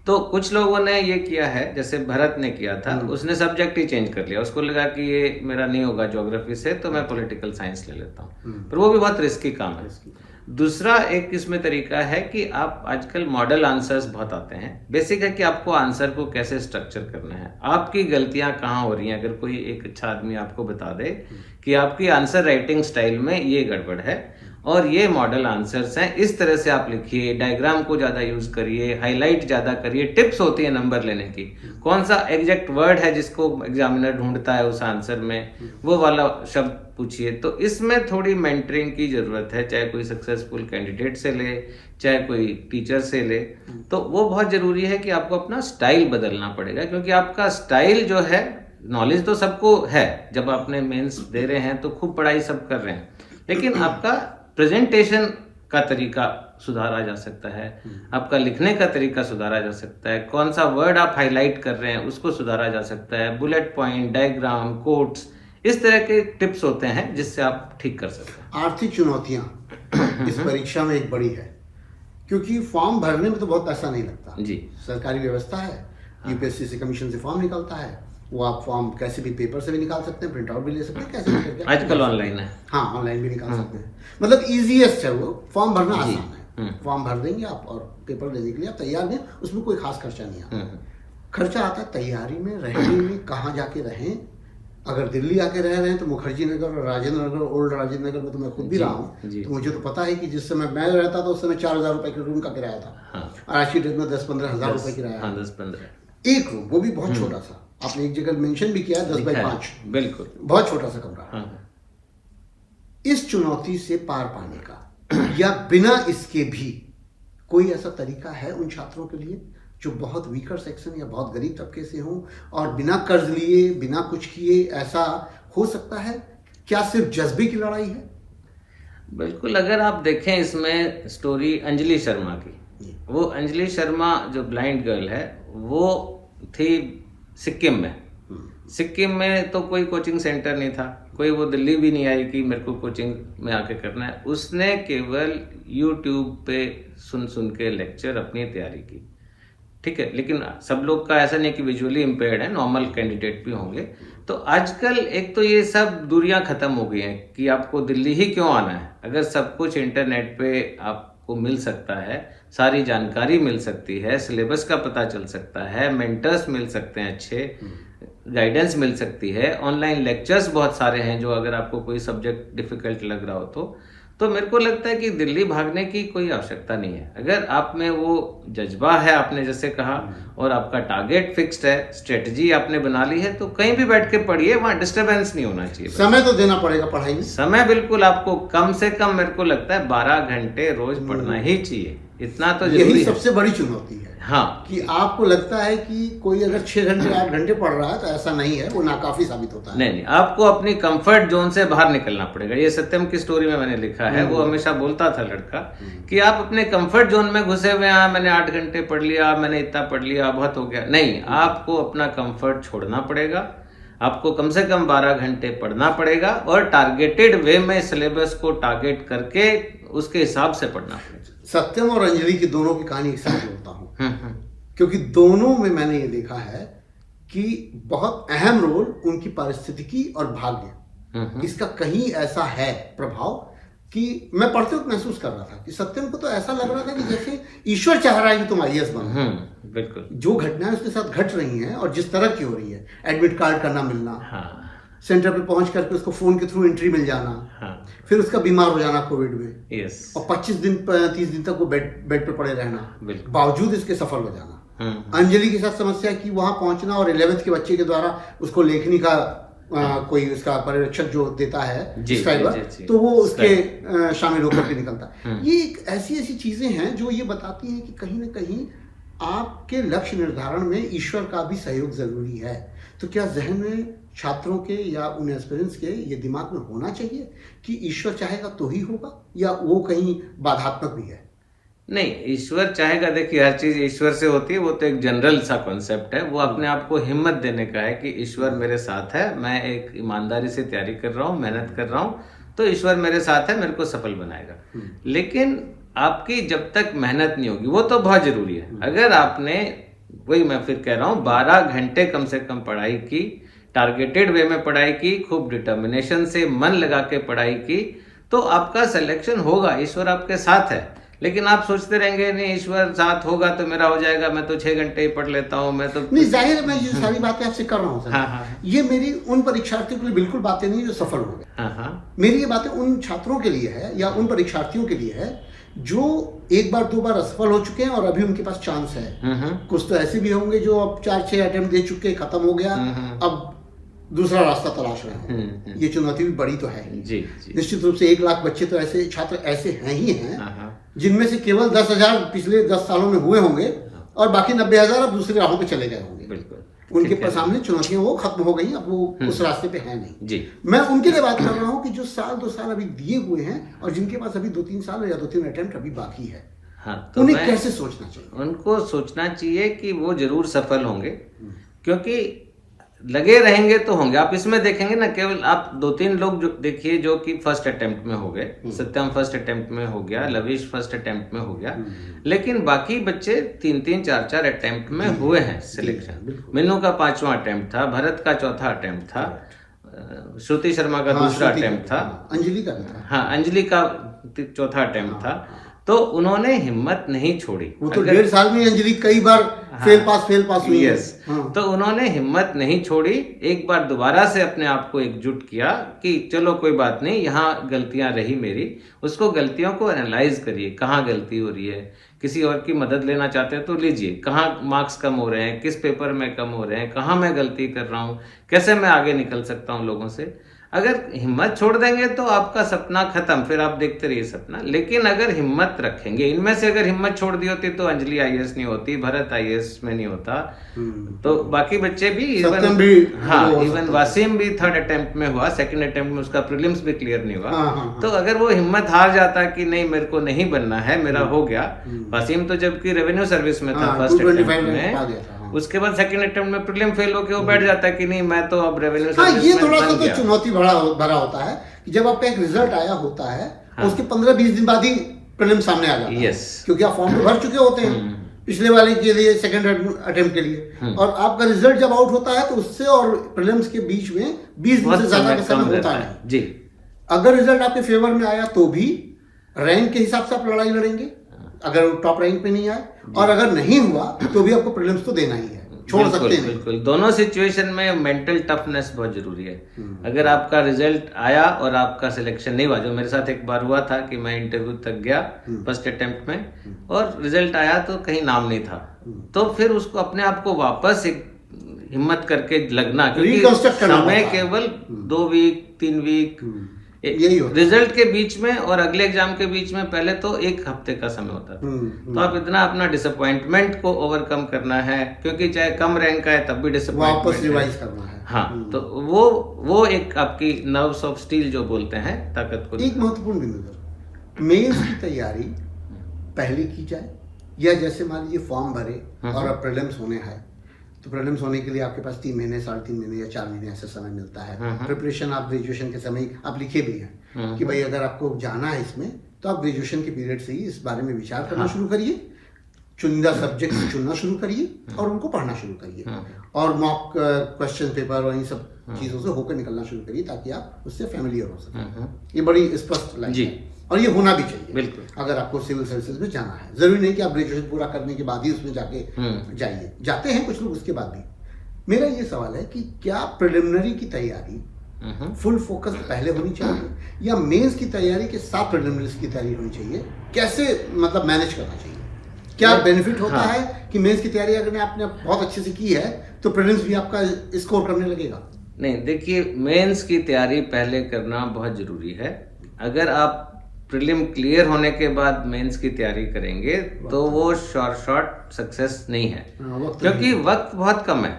तो कुछ लोगों ने ये किया है, जैसे भरत ने किया था, उसने सब्जेक्ट ही चेंज कर लिया। उसको लगा कि ये मेरा नहीं होगा ज्योग्राफी से, तो मैं पॉलिटिकल साइंस ले लेता हूँ, पर वो भी बहुत रिस्की काम है। दूसरा एक इसमें तरीका है कि आप आजकल मॉडल आंसर्स बहुत आते हैं। बेसिक है कि आपको आंसर को कैसे स्ट्रक्चर करना है, आपकी गलतियां कहाँ हो रही हैं। अगर कोई एक अच्छा आदमी आपको बता दे कि आपकी आंसर राइटिंग स्टाइल में ये गड़बड़ है और ये मॉडल आंसर्स हैं, इस तरह से आप लिखिए, डायग्राम को ज्यादा यूज करिए, हाईलाइट ज्यादा करिए, टिप्स होती है नंबर लेने की, कौन सा एग्जैक्ट वर्ड है जिसको एग्जामिनर ढूंढता है उस आंसर में, वो वाला शब्द पूछिए। तो इसमें थोड़ी मेंटरिंग की जरूरत है, चाहे कोई सक्सेसफुल कैंडिडेट से ले, चाहे कोई टीचर से ले। तो वो बहुत जरूरी है कि आपको अपना स्टाइल बदलना पड़ेगा, क्योंकि आपका स्टाइल जो है, नॉलेज तो सबको है, जब आपने मेंस दे रहे हैं तो खूब पढ़ाई सब कर रहे हैं, लेकिन आपका प्रेजेंटेशन का तरीका सुधारा जा सकता है, आपका लिखने का तरीका सुधारा जा सकता है, कौन सा वर्ड आप हाईलाइट कर रहे हैं उसको सुधारा जा सकता है, बुलेट पॉइंट, डायग्राम, कोट्स, इस तरह के टिप्स होते हैं जिससे आप ठीक कर सकते हैं। आर्थिक चुनौतियां इस परीक्षा में एक बड़ी है, क्योंकि फॉर्म भरने में तो बहुत पैसा नहीं लगता जी, सरकारी व्यवस्था है, यूपीएससी से कमीशन से फॉर्म निकलता है, वो आप फॉर्म कैसे भी पेपर से भी निकाल सकते हैं, प्रिंट आउट भी ले सकते हैं, कैसे भी करके आजकल ऑनलाइन है, हाँ ऑनलाइन भी निकाल सकते हैं, मतलब इजीएस्ट है वो, फॉर्म भरना आसान है, फॉर्म भर देंगे आप और पेपर देने के लिए आप तैयार हैं, उसमें कोई खास खर्चा नहीं आता। खर्चा आता है तैयारी में, रहने में, कहाँ जाके रहें। अगर दिल्ली आके रह रहे हैं तो मुखर्जी नगर और राजेंद्र नगर, ओल्ड राजेंद्र नगर में तो मैं खुद भी रहा हूँ, तो मुझे तो पता है कि जिस समय मैं रहता था उस समय 4000 रुपए के रूम का किराया था, और आज की डेट में 10-15 हज़ार रुपए किराया है, 10-15 एक रूम, वो भी बहुत छोटा सा। आपने एक जगह मेंशन भी किया 10x5, बिल्कुल बहुत छोटा सा कमरा। इस चुनौती से पार पाने का या बिना इसके भी कोई ऐसा तरीका है उन छात्रों के लिए जो बहुत वीकर सेक्शन या बहुत गरीब तबके से हों और बिना कर्ज लिए, बिना कुछ किए, ऐसा हो सकता है? क्या सिर्फ जज्बे की लड़ाई है? बिल्कुल, अगर आप देखें इसमें स्टोरी अंजलि शर्मा की, वो अंजलि शर्मा जो ब्लाइंड गर्ल है वो थी सिक्किम में। सिक्किम में तो कोई कोचिंग सेंटर नहीं था, कोई वो दिल्ली भी नहीं आई कि मेरे को कोचिंग में आके करना है। उसने केवल यूट्यूब पे सुन सुन के लेक्चर अपनी तैयारी की, ठीक है। लेकिन सब लोग का ऐसा नहीं कि विजुअली इम्पेयर्ड है, नॉर्मल कैंडिडेट भी होंगे। तो आजकल एक तो ये सब दूरियां खत्म हो गई हैं कि आपको दिल्ली ही क्यों आना है, अगर सब कुछ इंटरनेट पे आपको मिल सकता है, सारी जानकारी मिल सकती है, सिलेबस का पता चल सकता है, मेंटर्स मिल सकते हैं, अच्छे गाइडेंस मिल सकती है, ऑनलाइन लेक्चर्स बहुत सारे हैं जो अगर आपको कोई सब्जेक्ट डिफिकल्ट लग रहा हो तो मेरे को लगता है कि दिल्ली भागने की कोई आवश्यकता नहीं है। अगर आप में वो जज्बा है, आपने जैसे कहा, और आपका टारगेट फिक्स्ड है, स्ट्रेटजी आपने बना ली है, तो कहीं भी बैठ के पढ़िए, वहाँ डिस्टर्बेंस नहीं होना चाहिए। समय तो देना पड़ेगा पढ़ाई में, समय बिल्कुल आपको कम से कम मेरे को लगता है 12 घंटे रोज पढ़ना ही चाहिए, इतना तो जरूरी है। यही सबसे बड़ी चुनौती है, हाँ, कि आपको लगता है कि कोई अगर 6 घंटे 8 घंटे पढ़ रहा है तो ऐसा नहीं है, वो नाकाफी साबित होता है। नहीं, आपको अपनी कंफर्ट जोन से बाहर निकलना पड़ेगा। ये सत्यम की स्टोरी में मैंने लिखा है, वो हमेशा बोलता था लड़का कि आप अपने कंफर्ट जोन में घुसे हुए हैं, मैंने 8 घंटे पढ़ लिया, मैंने इतना पढ़ लिया, बहुत हो गया। नहीं, आपको अपना कंफर्ट छोड़ना पड़ेगा, आपको कम से कम 12 घंटे पढ़ना पड़ेगा और टारगेटेड वे में सिलेबस को टारगेट करके उसके हिसाब से पढ़ना पड़ेगा। सत्यम और अंजलि की दोनों की कहानी एक साथ जोड़ता हूँ, क्योंकि दोनों में मैंने ये देखा है कि बहुत अहम रोल उनकी पारिस्थितिकी और भाग्य, इसका कहीं ऐसा है प्रभाव कि मैं पढ़ते वक्त महसूस कर रहा था कि सत्यम को तो ऐसा लग रहा था कि जैसे ईश्वर चाह रहा है कि तुम IAS बनो। बिल्कुल। जो घटनाएं उसके साथ घट रही हैं और जिस तरह की हो रही है, एडमिट कार्ड करना मिलना, हाँ, सेंटर पे पहुंच करके उसको फोन के थ्रू एंट्री मिल जाना, हाँ, फिर उसका बीमार हो जाना कोविड में, यस, और 25 दिन 30 दिन तक वो बेड पे पड़े रहना, बावजूद इसके सफल हो जाना। अंजलि के साथ समस्या कि वहां पहुंचना और 11th के बच्चे के द्वारा उसको लेखनी का कोई उसका पर्यवेक्षक जो देता है स्क्राइबर, तो वो उसके शामिल होकर के निकलता है। ये एक ऐसी चीजें हैं जो ये बताती हैं कि कहीं ना कहीं आपके लक्ष्य निर्धारण में ईश्वर का भी सहयोग जरूरी है। तो क्या जहन में छात्रों के या उन एस्पिरेंट्स के ये दिमाग में होना चाहिए कि ईश्वर चाहेगा तो ही होगा, या वो कहीं बाधात्मक भी है? नहीं, ईश्वर चाहेगा, देखिए हर चीज ईश्वर से होती है, वो तो एक जनरल सा कॉन्सेप्ट है। वो अपने आप को हिम्मत देने का है कि ईश्वर मेरे साथ है, मैं एक ईमानदारी से तैयारी कर रहा हूँ, मेहनत कर रहा हूँ, तो ईश्वर मेरे साथ है, मेरे को सफल बनाएगा। लेकिन आपकी जब तक मेहनत नहीं होगी, वो तो बहुत जरूरी है। अगर आपने, वही मैं फिर कह रहा हूँ, 12 घंटे कम से कम पढ़ाई की, टारगेटेड वे में पढ़ाई की, खूब डिटर्मिनेशन से मन लगा के पढ़ाई की, तो आपका सिलेक्शन होगा। ईश्वर आपके साथ है। लेकिन आप सोचते रहेंगे नहीं ईश्वर साथ होगा तो मेरा हो जाएगा, मैं तो 6 घंटे ही पढ़ लेता हूँ, मैं तो नहीं, जाहिर मैं ये सारी बातें आपसे कर रहा हूँ सर। हाँ। ये मेरी उन परीक्षार्थियों के लिए बिल्कुल बातें नहीं जो सफल हो गए। हाँ। मेरी ये बातें उन छात्रों के लिए है या उन परीक्षार्थियों के लिए है जो एक बार 2 बार असफल हो चुके हैं और अभी उनके पास चांस है। कुछ तो ऐसे भी होंगे जो अब 4-6 अटेम्प्ट दे चुके, खत्म हो गया, अब दूसरा रास्ता तलाश रहे हैं। ये चुनौती भी बड़ी तो है जी। निश्चित रूप से 1 लाख बच्चे तो ऐसे छात्र ऐसे हैं ही हैं, जिनमें से केवल 10,000 पिछले 10 सालों में हुए होंगे और बाकी 90,000 अब दूसरी राहों पे चले गए होंगे। उनके सामने चुनौतियां वो खत्म हो गई, अब वो उस रास्ते पे है नहीं जी। मैं उनके लिए बात कर रहा हूँ कि जो 1-2 साल अभी दिए हुए हैं और जिनके पास अभी 2-3 साल या 2-3 अटेम्प्ट अभी बाकी है। तो उन्हें कैसे सोचना चाहिए? उनको सोचना चाहिए कि वो जरूर सफल होंगे, क्योंकि लगे रहेंगे तो होंगे। आप इसमें देखेंगे ना, केवल आप 2-3 लोग जो देखिए जो कि फर्स्ट अटेम्प्ट में हो गए, सत्यम फर्स्ट अटेम्प्ट में हो गया, लविश फर्स्ट अटेम्प्ट में हो गया, लेकिन बाकी बच्चे 3-3, 4-4 अटेम्प्ट में हुए हैं सिलेक्शन। मीनू का 5वां अटेम्प्ट था, भरत का 4था अटेम्प्ट था, श्रुति शर्मा का दूसरा अटेम्प्ट था, अंजलि का था, हाँ अंजलि का 4था अटेम्प्ट था। तो उन्होंने हिम्मत नहीं छोड़ी। वो तो 1.5 साल में अंजलि कई बार फेल पास हुई। यस। तो उन्होंने हिम्मत नहीं छोड़ी, एक बार दोबारा से अपने आप को एकजुट किया कि चलो कोई बात नहीं, यहाँ गलतियां रही मेरी, उसको गलतियों को एनालाइज करिए, कहाँ गलती हो रही है, किसी और की मदद लेना चाहते हैं तो लीजिए, कहाँ मार्क्स कम हो रहे हैं, किस पेपर में कम हो रहे हैं, कहाँ मैं गलती कर रहा हूँ, कैसे मैं आगे निकल सकता हूँ लोगों से। अगर हिम्मत छोड़ देंगे तो आपका सपना खत्म, फिर आप देखते रहिए सपना। लेकिन अगर हिम्मत रखेंगे, इनमें से अगर हिम्मत छोड़ दी होती तो अंजलि IAS नहीं होती, भरत IAS में नहीं होता, तो बाकी बच्चे भी, इवन वासिम भी 3rd अटेम्प्ट में हुआ, 2nd अटेम्प्ट में उसका प्रीलिम्स भी क्लियर नहीं हुआ। तो अगर वो हिम्मत हार जाता कि नहीं मेरे को नहीं बनना है, मेरा हो गया। वासिम तो जबकि रेवेन्यू सर्विस में था फर्स्ट अटेम्प्ट में, उसके बाद 2nd अटेम्प्ट में प्रीलिम फेल होके वो बैठ जाता है कि नहीं मैं तो अब रेवेन्यू सर्विस ये थोड़ा सा तो चुनौती भरा होता है कि जब आपका एक रिजल्ट आया होता है उसके 15-20 दिन बाद ही प्रीलिम सामने आ जाता है। क्योंकि आप फॉर्म भर चुके होते हैं पिछले वाले के लिए, 2nd अटेम्प्ट के लिए, और आपका रिजल्ट जब आउट होता है तो उससे और प्रीलिम्स के बीच में 20 दिन से ज्यादा का समय होता है जी। अगर रिजल्ट आपके फेवर में आया तो भी रैंक के हिसाब से आप लड़ाई लड़ेंगे, अगर टॉप रैंक पे नहीं आए, और अगर नहीं हुआ तो भी आपको प्रीलिम्स तो देना ही है, छोड़ सकते हैं। बिल्कुल, दोनों सिचुएशन में मेंटल टफनेस बहुत जरूरी है। अगर आपका रिजल्ट आया और आपका सिलेक्शन नहीं हुआ, जो मेरे साथ एक बार हुआ था कि मैं इंटरव्यू तक गया फर्स्ट अटेम्प्ट में और रिजल्ट आया तो कहीं नाम नहीं था, तो फिर उसको अपने आप को वापस एक हिम्मत करके लगना, क्योंकि समय केवल 2 वीक 3 वीक रिजल्ट के बीच में और अगले एग्जाम के बीच में पहले तो 1 हफ्ते का समय होता था। तो आप इतना अपना डिसअपॉइंटमेंट को ओवरकम करना है, क्योंकि चाहे कम रैंक आए तब भी डिसअपॉइंटमेंट वापस रिवाइज करना है। हाँ, तो वो एक आपकी नर्व्स ऑफ स्टील जो बोलते हैं, ताकत को। एक महत्वपूर्ण बिंदु सर, मेंस की तैयारी पहले की जाए या जैसे मान लीजिए फॉर्म भरे और अब प्रीलिम्स होने हैं तो प्रीलिम्स होने के लिए आपके पास 3 महीने, 3.5 महीने या 4 महीने ऐसा समय मिलता है। प्रिपरेशन आप ग्रेजुएशन के समय आप लिखे भी हैं कि भाई अगर आपको जाना है इसमें तो आप ग्रेजुएशन के पीरियड से ही इस बारे में विचार करना शुरू करिए, चुनिंदा सब्जेक्ट चुनना शुरू करिए और उनको पढ़ना शुरू करिए और मॉक क्वेश्चन पेपर और इन सब चीज़ों से होकर निकलना शुरू करिए ताकि आप उससे फैमिलियर हो सकें। ये बड़ी स्पष्ट लाइन है और ये होना भी चाहिए बिल्कुल। अगर आपको सिविल सर्विसेज में जाना है। जरूरी नहीं कि आप ग्रेजुएशन पूरा करने के बाद ही उसमें जाके जाइए, जाते हैं कुछ लोग उसके बाद भी। मेरा ये सवाल है कि क्या प्रिलिमिनरी की तैयारी फुल फोकस पहले होनी चाहिए या मेंस की तैयारी के साथ प्रिलिमिनरीज की तैयारी होनी चाहिए? कैसे मतलब मैनेज करना चाहिए? क्या बेनिफिट होता है कि मेंस की तैयारी अगर आपने बहुत अच्छे से की है तो प्रीलिम्स भी आपका स्कोर करने लगेगा? नहीं, देखिए मेंस की तैयारी पहले करना बहुत जरूरी है। अगर आप प्रीलिम क्लियर होने के बाद मेंस की तैयारी करेंगे तो वो शॉर्ट सक्सेस नहीं है, क्योंकि वक्त बहुत कम है।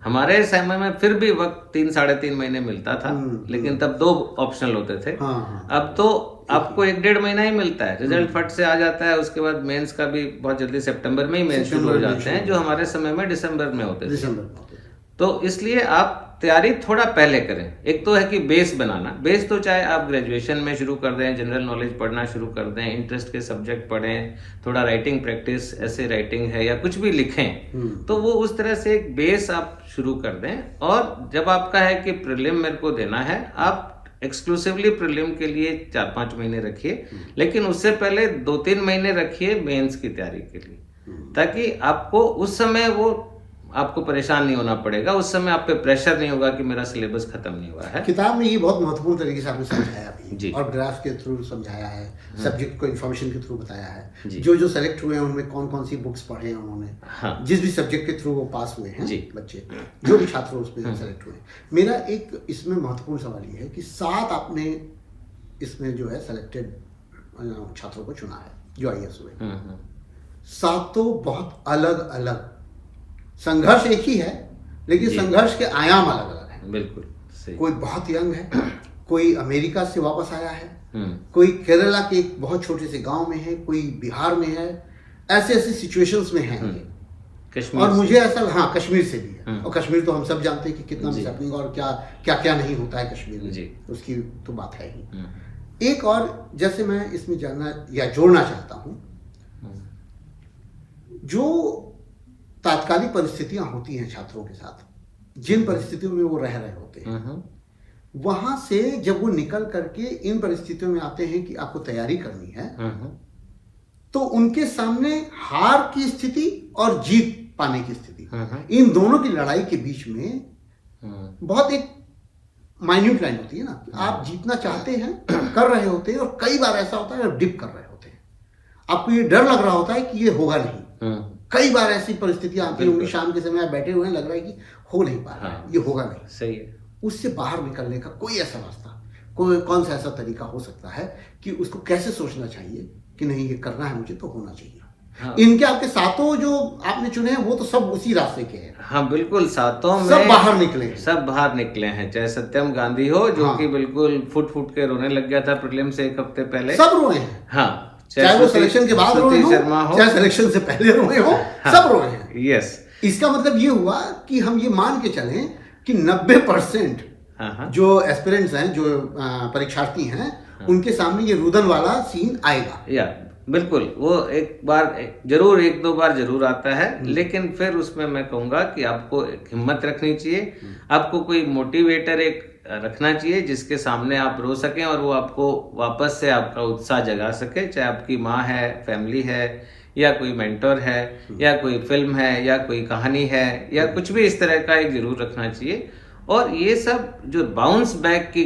हमारे समय में फिर भी वक्त 3-3.5 महीने मिलता था, लेकिन तब 2 ऑप्शनल होते थे। अब तो आपको 1-1.5 महीना ही मिलता है, रिजल्ट फट से आ जाता है। उसके बाद मेंस का भी बहुत जल्दी सितंबर में ही मेंस शुरू हो जाते हैं, जो हमारे समय में दिसंबर में होते थे। तो इसलिए आप तैयारी थोड़ा पहले करें। एक तो है कि बेस बनाना। बेस तो चाहे आप ग्रेजुएशन में शुरू कर दें, जनरल नॉलेज पढ़ना शुरू कर दें, इंटरेस्ट के सब्जेक्ट पढ़ें, थोड़ा राइटिंग प्रैक्टिस, ऐसे राइटिंग है या कुछ भी लिखें, तो वो उस तरह से एक बेस आप शुरू कर दें। और जब आपका है कि प्रीलिम मेरे को देना है, आप एक्सक्लूसिवली प्रीलिम के लिए 4-5 महीने रखिए, लेकिन उससे पहले 2-3 महीने रखिए मेंस की तैयारी के लिए, ताकि आपको उस समय वो आपको परेशान नहीं होना पड़ेगा। उस समय आप पे प्रेशर नहीं होगा कि मेरा सिलेबस खत्म नहीं हुआ है। किताब में ये बहुत महत्वपूर्ण तरीके से आपने समझाया भी और ग्राफ के थ्रू समझाया है, सब्जेक्ट को इन्फॉर्मेशन के थ्रू बताया है, जो सेलेक्ट हुए हैं उनमें कौन कौन सी बुक्स पढ़े हैं उन्होंने, जिस भी सब्जेक्ट के थ्रू वो पास हुए हैं बच्चे, जो भी छात्र उसमें सेलेक्ट हुए। मेरा एक इसमें महत्वपूर्ण सवाल ये है कि 7 आपने इसमें जो है सेलेक्टेड छात्रों को चुना है जो IAS हुए। 7 बहुत अलग अलग, संघर्ष एक ही है लेकिन संघर्ष के आयाम अलग अलग हैं। बिल्कुल सही। कोई बहुत यंग है, कोई अमेरिका से वापस आया है, कोई केरला के एक बहुत छोटे से गांव में है, कोई बिहार में है, ऐसे ऐसे सिचुएशंस में है। और मुझे ऐसा कश्मीर से भी है, और कश्मीर तो हम सब जानते हैं कि कितना मिसहैपनिंग और क्या क्या क्या नहीं होता है कश्मीर में, उसकी तो बात है ही। एक और जैसे मैं इसमें जानना या जोड़ना चाहता हूँ, जो तात्कालिक परिस्थितियां होती हैं छात्रों के साथ, जिन परिस्थितियों में वो रह रहे होते हैं, वहां से जब वो निकल करके इन परिस्थितियों में आते हैं कि आपको तैयारी करनी है, तो उनके सामने हार की स्थिति और जीत पाने की स्थिति, इन दोनों की लड़ाई के बीच में बहुत एक माइन्यूट लाइन होती है ना। आप जीतना चाहते हैं, कर रहे होते हैं, और कई बार ऐसा होता है आप डिप कर रहे होते हैं, आपको ये डर लग रहा होता है कि ये होगा नहीं। कई बार ऐसी परिस्थितियां आती होंगी, शाम के समय आप बैठे हुए हैं, लग रहा है कि हो नहीं पा रहा है, ये होगा नहीं। सही है। उससे बाहर निकलने का कोई ऐसा रास्ता, कोई कौन सा ऐसा तरीका हो सकता है कि उसको कैसे सोचना चाहिए कि नहीं ये करना है मुझे तो होना चाहिए? इनके आपके 7 जो आपने चुने हैं वो तो सब उसी रास्ते के हैं। हाँ बिल्कुल, 7 में सब बाहर निकले, सब बाहर निकले हैं। चाहे सत्यम गांधी हो जो कि बिल्कुल फुट फुट के रोने लग गया था प्रीलिम से 1 हफ्ते पहले, सब रोए हैं। हाँ, चाहे वो सिलेक्शन के बाद रोए हो, चाहे सिलेक्शन से पहले रोए हो, सब रोए हैं। यस, इसका मतलब ये हुआ कि हम ये मान के चलें कि 90% जो एस्पिरेंट्स हैं, जो परीक्षार्थी हैं, उनके सामने ये रुदन वाला सीन आएगा। या बिल्कुल, वो एक बार जरूर, 1-2 बार जरूर आता है, लेकिन फिर उसमें मैं कहूँगा कि आपको हिम्मत रखनी चाहिए। आपको कोई मोटिवेटर एक रखना चाहिए जिसके सामने आप रो सकें और वो आपको वापस से आपका उत्साह जगा सके। चाहे आपकी माँ है, फैमिली है, या कोई मेंटर है, या कोई फिल्म है, या कोई कहानी है, या कुछ भी इस तरह का एक जरूर रखना चाहिए। और ये सब जो बाउंस बैक की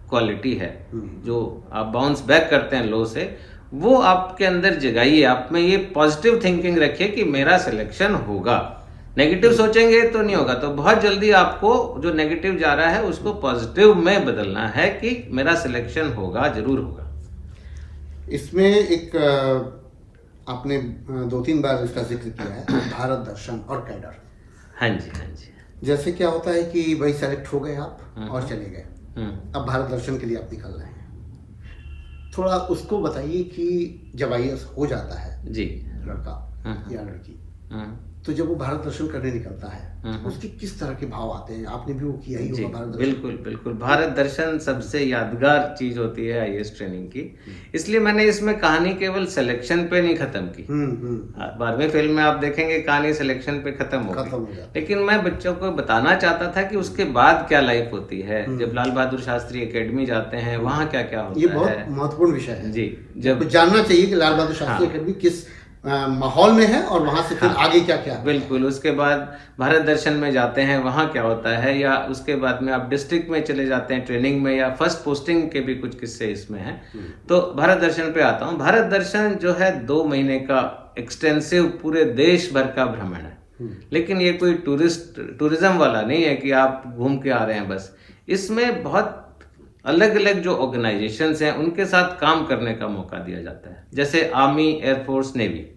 क्वालिटी है, जो आप बाउंस बैक करते हैं लो से, वो आपके अंदर जगाइए। आप में ये पॉजिटिव थिंकिंग रखिए कि मेरा सिलेक्शन होगा। नेगेटिव सोचेंगे तो नहीं होगा। तो बहुत जल्दी आपको जो नेगेटिव जा रहा है उसको पॉजिटिव में बदलना है कि मेरा सिलेक्शन होगा, जरूर होगा। इसमें एक आपने 2-3 बार इसका जिक्र किया है, भारत दर्शन और कैडर। हाँ जी, हाँ जी। जैसे क्या होता है कि भाई सेलेक्ट हो गए आप और चले गए, अब भारत दर्शन के लिए आप निकल रहे हैं। थोड़ा उसको बताइए कि जब IAS हो जाता है जी लड़का या लड़की, तो जब वो भारत दर्शन करने निकलता है उसके किस तरह के भाव आते हैं? आपने भी वो किया ही होगा भारत दर्शन। बिल्कुल बिल्कुल, भारत दर्शन सबसे यादगार चीज होती है आईएएस ट्रेनिंग की। इसलिए मैंने इसमें कहानी केवल सिलेक्शन पे नहीं खत्म की। 12वीं फिल्म में आप देखेंगे कहानी सिलेक्शन पे खत्म हो गई, लेकिन मैं बच्चों को बताना चाहता था कि उसके बाद क्या लाइफ होती है। जब लाल बहादुर शास्त्री एकेडमी जाते हैं वहाँ क्या क्या होता है। ये बहुत महत्वपूर्ण विषय है जी, जब जानना चाहिए कि लाल बहादुर शास्त्री एकेडमी किस माहौल में है और वहां से फिर आगे क्या क्या। बिल्कुल, उसके बाद भारत दर्शन में जाते हैं वहाँ क्या होता है, या उसके बाद में आप डिस्ट्रिक्ट में चले जाते हैं ट्रेनिंग में, या फर्स्ट पोस्टिंग के भी कुछ किस्से इसमें हैं। तो भारत दर्शन पे आता हूँ। भारत दर्शन जो है 2 महीने का एक्सटेंसिव पूरे देश भर का भ्रमण है, लेकिन ये कोई टूरिज्म वाला नहीं है कि आप घूम के आ रहे हैं बस। इसमें बहुत अलग अलग जो ऑर्गेनाइजेशंस हैं उनके साथ काम करने का मौका दिया जाता है। जैसे आर्मी, एयरफोर्स, नेवी।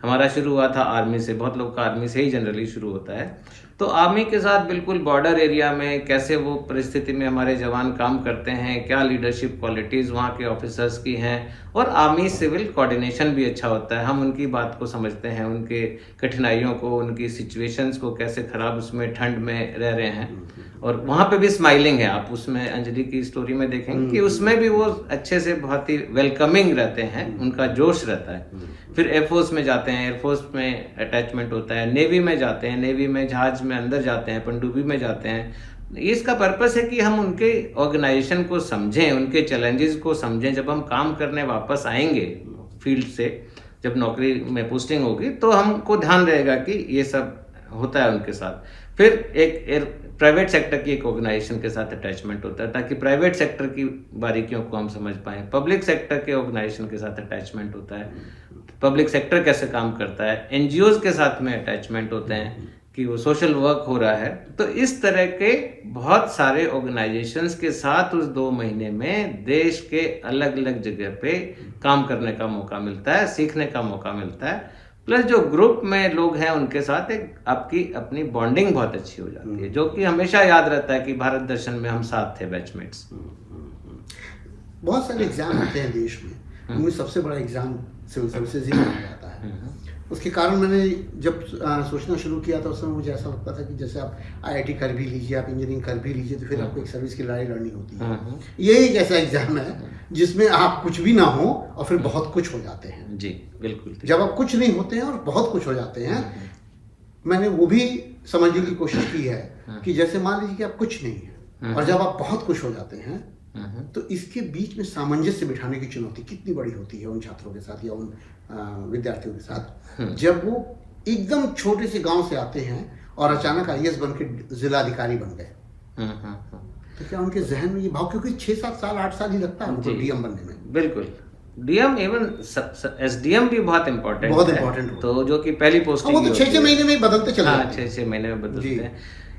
हमारा शुरू हुआ था आर्मी से, बहुत लोग का आर्मी से ही जनरली शुरू होता है। तो आर्मी के साथ बिल्कुल बॉर्डर एरिया में कैसे वो परिस्थिति में हमारे जवान काम करते हैं, क्या लीडरशिप क्वालिटीज वहाँ के ऑफिसर्स की हैं, और आर्मी सिविल कोऑर्डिनेशन भी अच्छा होता है। हम उनकी बात को समझते हैं, उनके कठिनाइयों को, उनकी सिचुएशंस को, कैसे खराब उसमें ठंड में रह रहे हैं। और वहाँ पे भी स्माइलिंग है। आप उसमें अंजलि की स्टोरी में देखेंगे कि उसमें भी वो अच्छे से बहुत ही वेलकमिंग रहते हैं, उनका जोश रहता है। फिर एयरफोर्स में जाते हैं, एयरफोर्स में अटैचमेंट होता है। नेवी में जाते हैं, नेवी में जहाज में अंदर जाते हैं, पनडुब्बी में जाते हैं। इसका पर्पस है कि हम उनके ऑर्गेनाइजेशन को समझें, उनके चैलेंजेस को समझें। जब हम काम करने वापस आएंगे फील्ड से, जब नौकरी में पोस्टिंग होगी, तो हमको ध्यान रहेगा कि ये सब होता है उनके साथ। फिर एक प्राइवेट सेक्टर की एक ऑर्गेनाइजेशन के साथ अटैचमेंट होता है ताकि प्राइवेट सेक्टर की बारीकियों को हम समझ पाएं। पब्लिक सेक्टर के ऑर्गेनाइजेशन के साथ अटैचमेंट होता है, पब्लिक सेक्टर कैसे काम करता है। एनजीओज के साथ में अटैचमेंट होते हैं कि वो सोशल वर्क हो रहा है। तो इस तरह के बहुत सारे ऑर्गेनाइजेशंस के साथ उस 2 महीने में देश के अलग अलग जगह पे काम करने का मौका मिलता है, सीखने का मौका मिलता है। प्लस जो ग्रुप में लोग हैं उनके साथ एक आपकी अपनी बॉन्डिंग बहुत अच्छी हो जाती है, जो कि हमेशा याद रहता है कि भारत दर्शन में हम साथ थे बैचमेट्स। बहुत सारे एग्जाम होते हैं देश में, उनमें सबसे बड़ा एग्जाम सिविल सर्विसेज ही माना जाता है। उसके कारण मैंने जब सोचना शुरू किया था उस समय मुझे ऐसा लगता था कि जैसे आप आईआईटी कर भी लीजिए, आप इंजीनियरिंग कर भी लीजिए, तो फिर आपको एक सर्विस की लड़ाई लड़नी होती है। ये एक ऐसा एग्जाम है जिसमें आप कुछ भी ना हो और फिर बहुत कुछ हो जाते हैं। जी बिल्कुल। जब आप कुछ नहीं होते हैं और बहुत कुछ हो जाते हैं, मैंने वो भी समझने की कोशिश की है कि जैसे मान लीजिए कि आप कुछ नहीं है और जब आप बहुत कुछ हो जाते हैं, तो इसके बीच में सामंजस्य बिठाने की चुनौती कितनी बड़ी होती है उन छात्रों के साथ या उन विद्यार्थियों के साथ, जब वो एकदम छोटे से गांव से आते हैं और अचानक आईएएस बन के जिलाधिकारी बन गए। तो क्या उनके जहन में ये भाव, क्योंकि 6-7 साल 8 साल ही लगता है उनको डीएम बनने में। बिल्कुल, डीएम, इवन एसडीएम भी बहुत इम्पोर्टेंट है। तो जो कि पहली पोस्टिंग, वो तो 6-6 महीने में बदलते चले। हाँ, 6-6 महीने में बदलते हैं।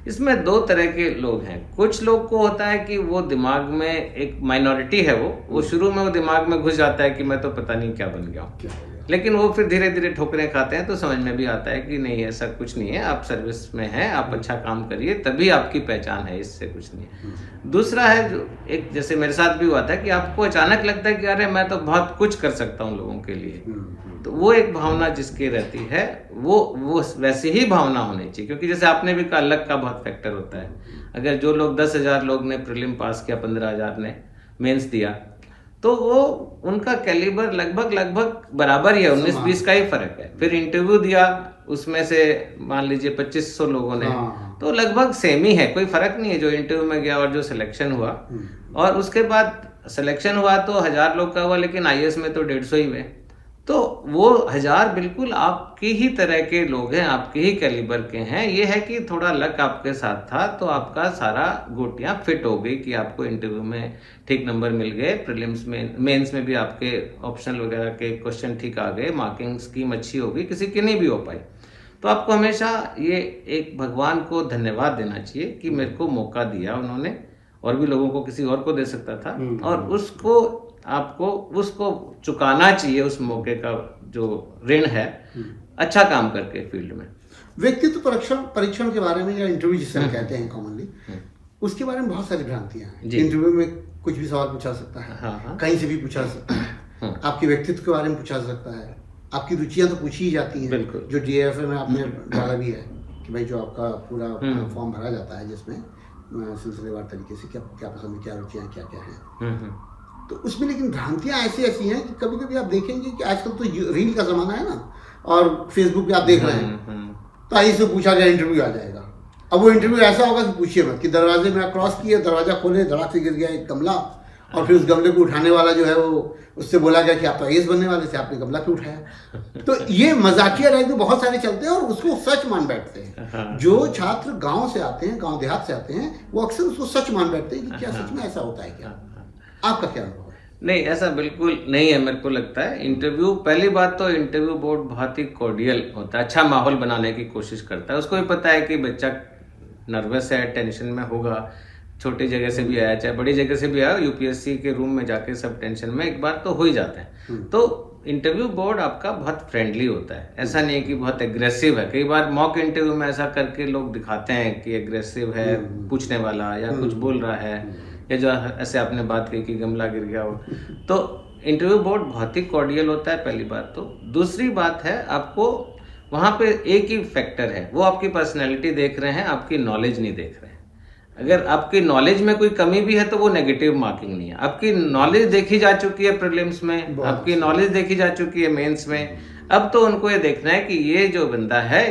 इसमें 2 तरह के लोग हैं। कुछ लोग को होता है कि वो दिमाग में एक माइनॉरिटी है, वो शुरू में वो दिमाग में घुस जाता है कि मैं तो पता नहीं क्या बन गया हूँ, लेकिन वो फिर धीरे धीरे ठोकरें खाते हैं तो समझ में भी आता है कि नहीं, ऐसा कुछ नहीं है, आप सर्विस में हैं, आप अच्छा काम करिए, तभी आपकी पहचान है, इससे कुछ नहीं है। दूसरा है जो एक, जैसे मेरे साथ भी हुआ था कि आपको अचानक लगता है कि अरे मैं तो बहुत कुछ कर सकता हूँ लोगों के लिए। तो वो एक भावना जिसकी रहती है, वो वैसी ही भावना होनी चाहिए, क्योंकि जैसे आपने भी कहा लक का बहुत फैक्टर होता है। अगर जो लोग 10,000 लोग ने प्रीलिम पास किया, 15,000 ने मेंस दिया, तो वो उनका कैलिबर लगभग बराबर ही है, 19-20 का ही फर्क है। फिर इंटरव्यू दिया, उसमें से मान लीजिए 2500 लोगों ने, तो लगभग सेम ही है, कोई फर्क नहीं है जो इंटरव्यू में गया और जो सिलेक्शन हुआ। और उसके बाद सिलेक्शन हुआ तो 1000 लोग का हुआ, लेकिन आईएएस में तो 150 ही हुए। तो वो 1000 बिल्कुल आपकी ही तरह के लोग हैं, आपके ही कैलिबर के हैं। ये है कि थोड़ा लक आपके साथ था तो आपका सारा गोटियां फिट हो गई कि आपको इंटरव्यू में ठीक नंबर मिल गए, प्रीलिम्स में, मेंस में भी आपके ऑप्शनल वगैरह के क्वेश्चन ठीक आ गए, मार्किंग स्कीम अच्छी हो गई, किसी की नहीं भी हो पाई। तो आपको हमेशा ये एक भगवान को धन्यवाद देना चाहिए कि मेरे को मौका दिया उन्होंने, और भी लोगों को किसी और को दे सकता था, और उसको आपको उसको चुकाना चाहिए, उस मौके का जो ऋण है, अच्छा काम करके फील्ड में। व्यक्तित्व परीक्षण के बारे में, या इंटरव्यू जिसे हम कहते हैं कॉमनली, उसके बारे में बहुत सारी भ्रांतियां हैं। इंटरव्यू में कुछ भी सवाल पूछा सकता है, कहीं से भी पूछा सकता है, आपके व्यक्तित्व के बारे में पूछा सकता है, आपकी रुचियां तो पूछी ही जाती हैं। बिल्कुल। जो DAFA में आपने डाला भी है कि भाई जो आपका पूरा फॉर्म भरा जाता है जिसमें सिलसिलेवार तरीके से क्या क्या पसंद है, क्या रुचियां क्या क्या हैं, तो उसमें लेकिन भ्रांतियां ऐसी ऐसी हैं कि कभी कभी आप देखेंगे कि आजकल तो रील का ज़माना है ना, और फेसबुक पे आप देख रहे हैं तो आई से पूछा गया इंटरव्यू आ जाएगा। अब वो इंटरव्यू ऐसा होगा कि पूछिए मत, कि दरवाजे में क्रॉस किए, दरवाजा खोले, धड़ाक से गिर गया एक गमला, और फिर उस गमले को उठाने वाला जो है वो, उससे बोला गया कि आप तो IAS बनने वाले थे, आपने गमला क्यों उठाया। तो ये मजाकिया टाइप में बहुत सारे चलते हैं और उसको सच मान बैठते हैं। जो छात्र गांव से आते हैं, गांव देहात से आते हैं, वो अक्सर उसको सच मान बैठते हैं कि क्या सच में ऐसा होता है क्या। आपका क्या अनुभव है? नहीं, ऐसा बिल्कुल नहीं है। मेरे को लगता है इंटरव्यू, पहली बात तो इंटरव्यू बोर्ड बहुत ही कॉर्डियल होता है, अच्छा माहौल बनाने की कोशिश करता है। उसको भी पता है कि बच्चा नर्वस है, टेंशन में होगा, छोटी जगह से भी आया चाहे बड़ी जगह से भी आया, UPSC के रूम में जाके सब टेंशन में एक बार तो हो ही जाते हैं। तो इंटरव्यू बोर्ड आपका बहुत फ्रेंडली होता है, ऐसा नहीं है कि बहुत एग्रेसिव है। कई बार मॉक इंटरव्यू में ऐसा करके लोग दिखाते हैं कि एग्रेसिव है पूछने वाला, या कुछ बोल रहा है, या जो ऐसे आपने बात की कि गमला गिर गया हो। तो इंटरव्यू बोर्ड बहुत ही कॉर्डियल होता है, पहली बात तो। दूसरी बात है, आपको वहाँ पे एक ही फैक्टर है, वो आपकी पर्सनैलिटी देख रहे हैं, आपकी नॉलेज नहीं देख रहे हैं। अगर आपकी नॉलेज में कोई कमी भी है तो वो नेगेटिव मार्किंग नहीं है। आपकी नॉलेज देखी जा चुकी है प्रीलिम्स में, आपकी नॉलेज देखी जा चुकी है मेंस में। अब तो उनको ये देखना है कि ये जो बंदा है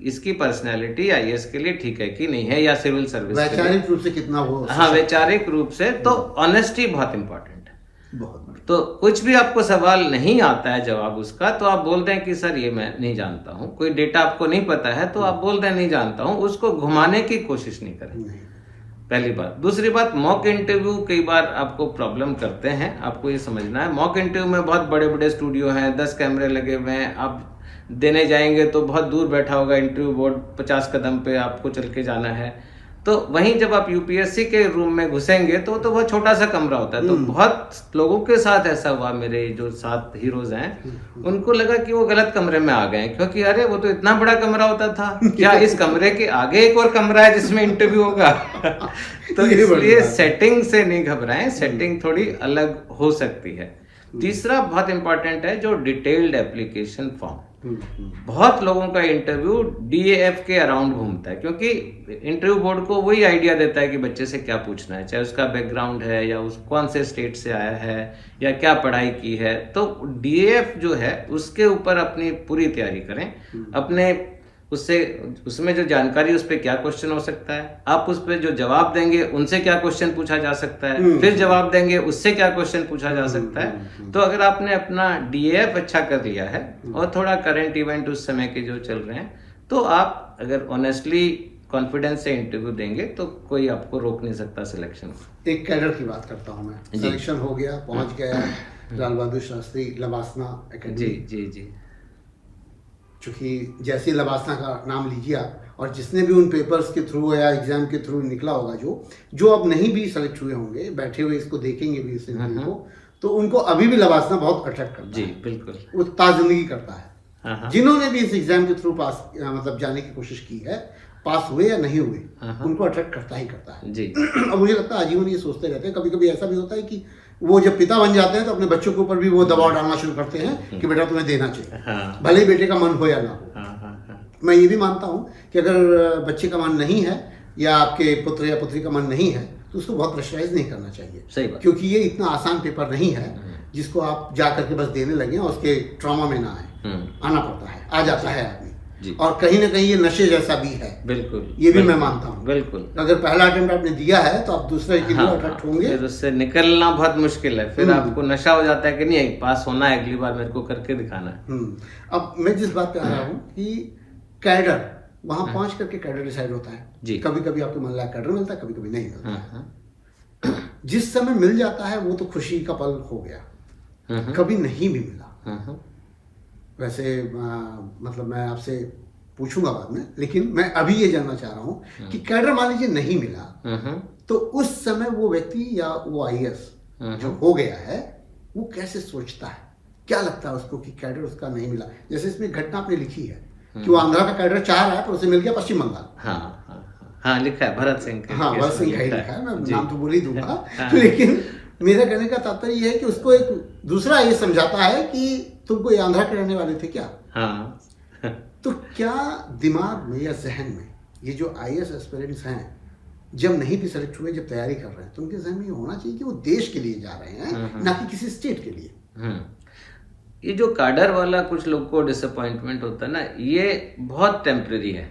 इसकी पर्सनैलिटी IAS के लिए ठीक है कि नहीं है, या सिविल सर्विस वैचारिक रूप से कितना वो। हाँ, वैचारिक रूप से। तो ऑनेस्टी बहुत इंपॉर्टेंट है। बहुत। तो कुछ भी आपको सवाल नहीं आता है जवाब उसका, तो आप बोल दें कि सर ये मैं नहीं जानता हूँ। कोई डेटा आपको नहीं पता है तो आप बोल दें नहीं जानता हूँ, उसको घुमाने की कोशिश नहीं करें, पहली बात। दूसरी बात, मॉक इंटरव्यू कई बार आपको प्रॉब्लम करते हैं, आपको ये समझना है। मॉक इंटरव्यू में बहुत बड़े बड़े स्टूडियो हैं, 10 कैमरे लगे हुए हैं, आप देने जाएंगे तो बहुत दूर बैठा होगा इंटरव्यू बोर्ड, 50 कदम पे आपको चल के जाना है। तो वहीं जब आप UPSC के रूम में घुसेंगे तो बहुत छोटा सा कमरा होता है। तो बहुत लोगों के साथ ऐसा हुआ, मेरे जो 7 हीरोज हैं, उनको लगा कि वो गलत कमरे में आ गए, क्योंकि अरे वो तो इतना बड़ा कमरा होता था, क्या इस कमरे के आगे एक और कमरा है जिसमें इंटरव्यू होगा। तो इसलिए सेटिंग से नहीं घबराएं, सेटिंग थोड़ी अलग हो सकती है। तीसरा बहुत इंपॉर्टेंट है, जो डिटेल्ड एप्लीकेशन फॉर्म। बहुत लोगों का इंटरव्यू DAF के अराउंड घूमता है, क्योंकि इंटरव्यू बोर्ड को वही आइडिया देता है कि बच्चे से क्या पूछना है, चाहे उसका बैकग्राउंड है, या उस कौन से स्टेट से आया है, या क्या पढ़ाई की है। तो DAF जो है उसके ऊपर अपनी पूरी तैयारी करें, अपने उसमें जो जानकारी, उस पर क्या क्वेश्चन हो सकता है, आप उस पर जो जवाब देंगे उनसे क्या क्वेश्चन पूछा जा सकता है, फिर जवाब देंगे उससे क्या क्वेश्चन पूछा जा सकता है। तो अगर आपने अपना DAF अच्छा कर लिया है और थोड़ा करंट इवेंट उस समय के जो चल रहे हैं, तो आप अगर ऑनेस्टली कॉन्फिडेंस से इंटरव्यू देंगे तो कोई आपको रोक नहीं सकता सिलेक्शन को। एक कैडर की बात करता हूँ मैं, सिलेक्शन हो गया, पहुंच गया लाल बहादुर शास्त्री लवासना एकेडमी। जी जी जी। चूँकि जैसे लवासना का नाम लीजिए आप, और जिसने भी उन पेपर्स के थ्रू या एग्जाम के थ्रू निकला होगा, जो अब नहीं भी सेलेक्ट हुए होंगे, बैठे हुए इसको देखेंगे भी इस इंटरव्यू को, तो उनको अभी भी लवासना बहुत अट्रैक्ट करता है। जी बिल्कुल, वो ताज़िंदगी करता है। जिन्होंने भी इस एग्जाम के थ्रू पास मतलब जाने की कोशिश की है, पास हुए या नहीं हुए, उनको अट्रैक्ट करता ही करता है जी। अब मुझे लगता है आजीवन ये सोचते रहते हैं। कभी कभी ऐसा भी होता है कि वो जब पिता बन जाते हैं तो अपने बच्चों के ऊपर भी वो दबाव डालना शुरू करते हैं कि बेटा तुम्हें देना चाहिए, भले ही बेटे का मन हो या ना हो। मैं ये भी मानता हूँ कि अगर बच्चे का मन नहीं है, या आपके पुत्र या पुत्री का मन नहीं है, तो उसको बहुत प्रेशराइज नहीं करना चाहिए। सही बात। क्योंकि ये इतना आसान पेपर नहीं है जिसको आप जा करके बस देने लगे और उसके ट्रॉमा में ना आए। आना पड़ता है, आ जाता है आदमी, और कहीं ना कहीं ये नशे जैसा भी है। बिल्कुल, ये भी मैं मानता हूँ। बिल्कुल, अगर पहला अटेम्प्ट आपने दिया है तो आप दूसरे के लिए अट्रैक्ट होंगे, फिर उससे निकलना बहुत मुश्किल है। फिर आपको नशा हो जाता है कि नहीं, पास होना है, अगली बार मेरे को करके दिखाना है। अब मैं जिस बात पे आ रहा हूँ कि कैडर, वहां पहुंच करके कैडर डिसाइड होता है जी। कभी कभी आपको मन लगा कैडर मिलता है, कभी कभी नहीं मिलता। जिस समय मिल जाता है वो तो खुशी का पल हो गया, कभी नहीं भी मिला। वैसे मतलब मैं आपसे पूछूंगा बाद में, लेकिन मैं अभी ये जानना चाह रहा हूँ कि कैडर मान लीजिए नहीं मिला, तो उस समय वो व्यक्ति या वो IAS जो हो गया है, वो कैसे सोचता है, क्या लगता है उसको कि कैडर उसका नहीं मिला। जैसे इसमें घटना आपने लिखी है कि वो आंध्रा का कैडर चाह रहा है, पर उसे मिल गया पश्चिम बंगाल। हाँ लिखा है, भरत सिंह का। हाँ, भरत सिंह का ही लिखा है, मैं नाम तो बोल ही दूंगा। लेकिन मेरा कहने का तात्पर्य यह है कि उसको एक दूसरा ये समझाता है कि तुमको ये आंध्रा के रहने वाले थे क्या? हाँ। तो क्या दिमाग में या जहन में ये जो IAS एस्पिरेंट्स हैं, जब नहीं भी सेलेक्ट हुए, जब तैयारी कर रहे हैं, तो उनके जहन में ये होना चाहिए कि वो देश के लिए जा रहे हैं, ना कि किसी स्टेट के लिए। ये जो काडर वाला कुछ लोग को डिसअपॉइंटमेंट होता है ना, ये बहुत टेम्परेरी है।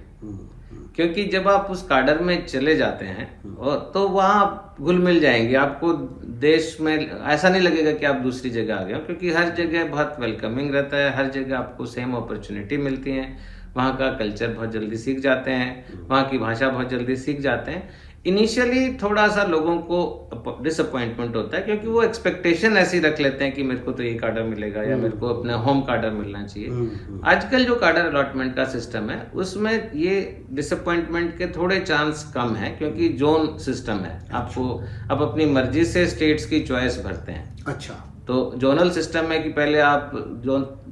क्योंकि जब आप उस काडर में चले जाते हैं और तो वहाँ आप घुल मिल जाएंगे, आपको देश में ऐसा नहीं लगेगा कि आप दूसरी जगह आ गए हो, क्योंकि हर जगह बहुत वेलकमिंग रहता है, हर जगह आपको सेम अपॉर्चुनिटी मिलती है, वहाँ का कल्चर बहुत जल्दी सीख जाते हैं, वहाँ की भाषा बहुत जल्दी सीख जाते हैं। इनिशियली थोड़ा सा लोगों को डिसअपॉइंटमेंट होता है, क्योंकि वो एक्सपेक्टेशन ऐसी रख लेते हैं कि मेरे को तो ये कार्डर मिलेगा या मेरे को अपना होम कार्डर मिलना चाहिए। आजकल जो कार्डर अलॉटमेंट का सिस्टम है उसमें ये डिसअपॉइंटमेंट के थोड़े चांस कम है, क्योंकि जोन सिस्टम है। आपको अब अपनी मर्जी से स्टेट्स की चॉइस भरते हैं। अच्छा। तो जोनल सिस्टम है कि पहले आप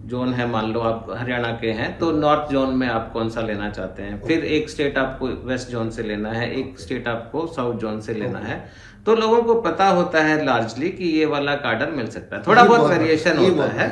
जोन है, मान लो आप हरियाणा के हैं तो नॉर्थ जोन में आप कौन सा लेना चाहते हैं, फिर एक स्टेट आपको वेस्ट जोन से लेना है, एक स्टेट आपको साउथ जोन से लेना है। तो लोगों को पता होता है लार्जली कि ये वाला कार्डर मिल सकता है, थोड़ा बहुत वेरिएशन होता है,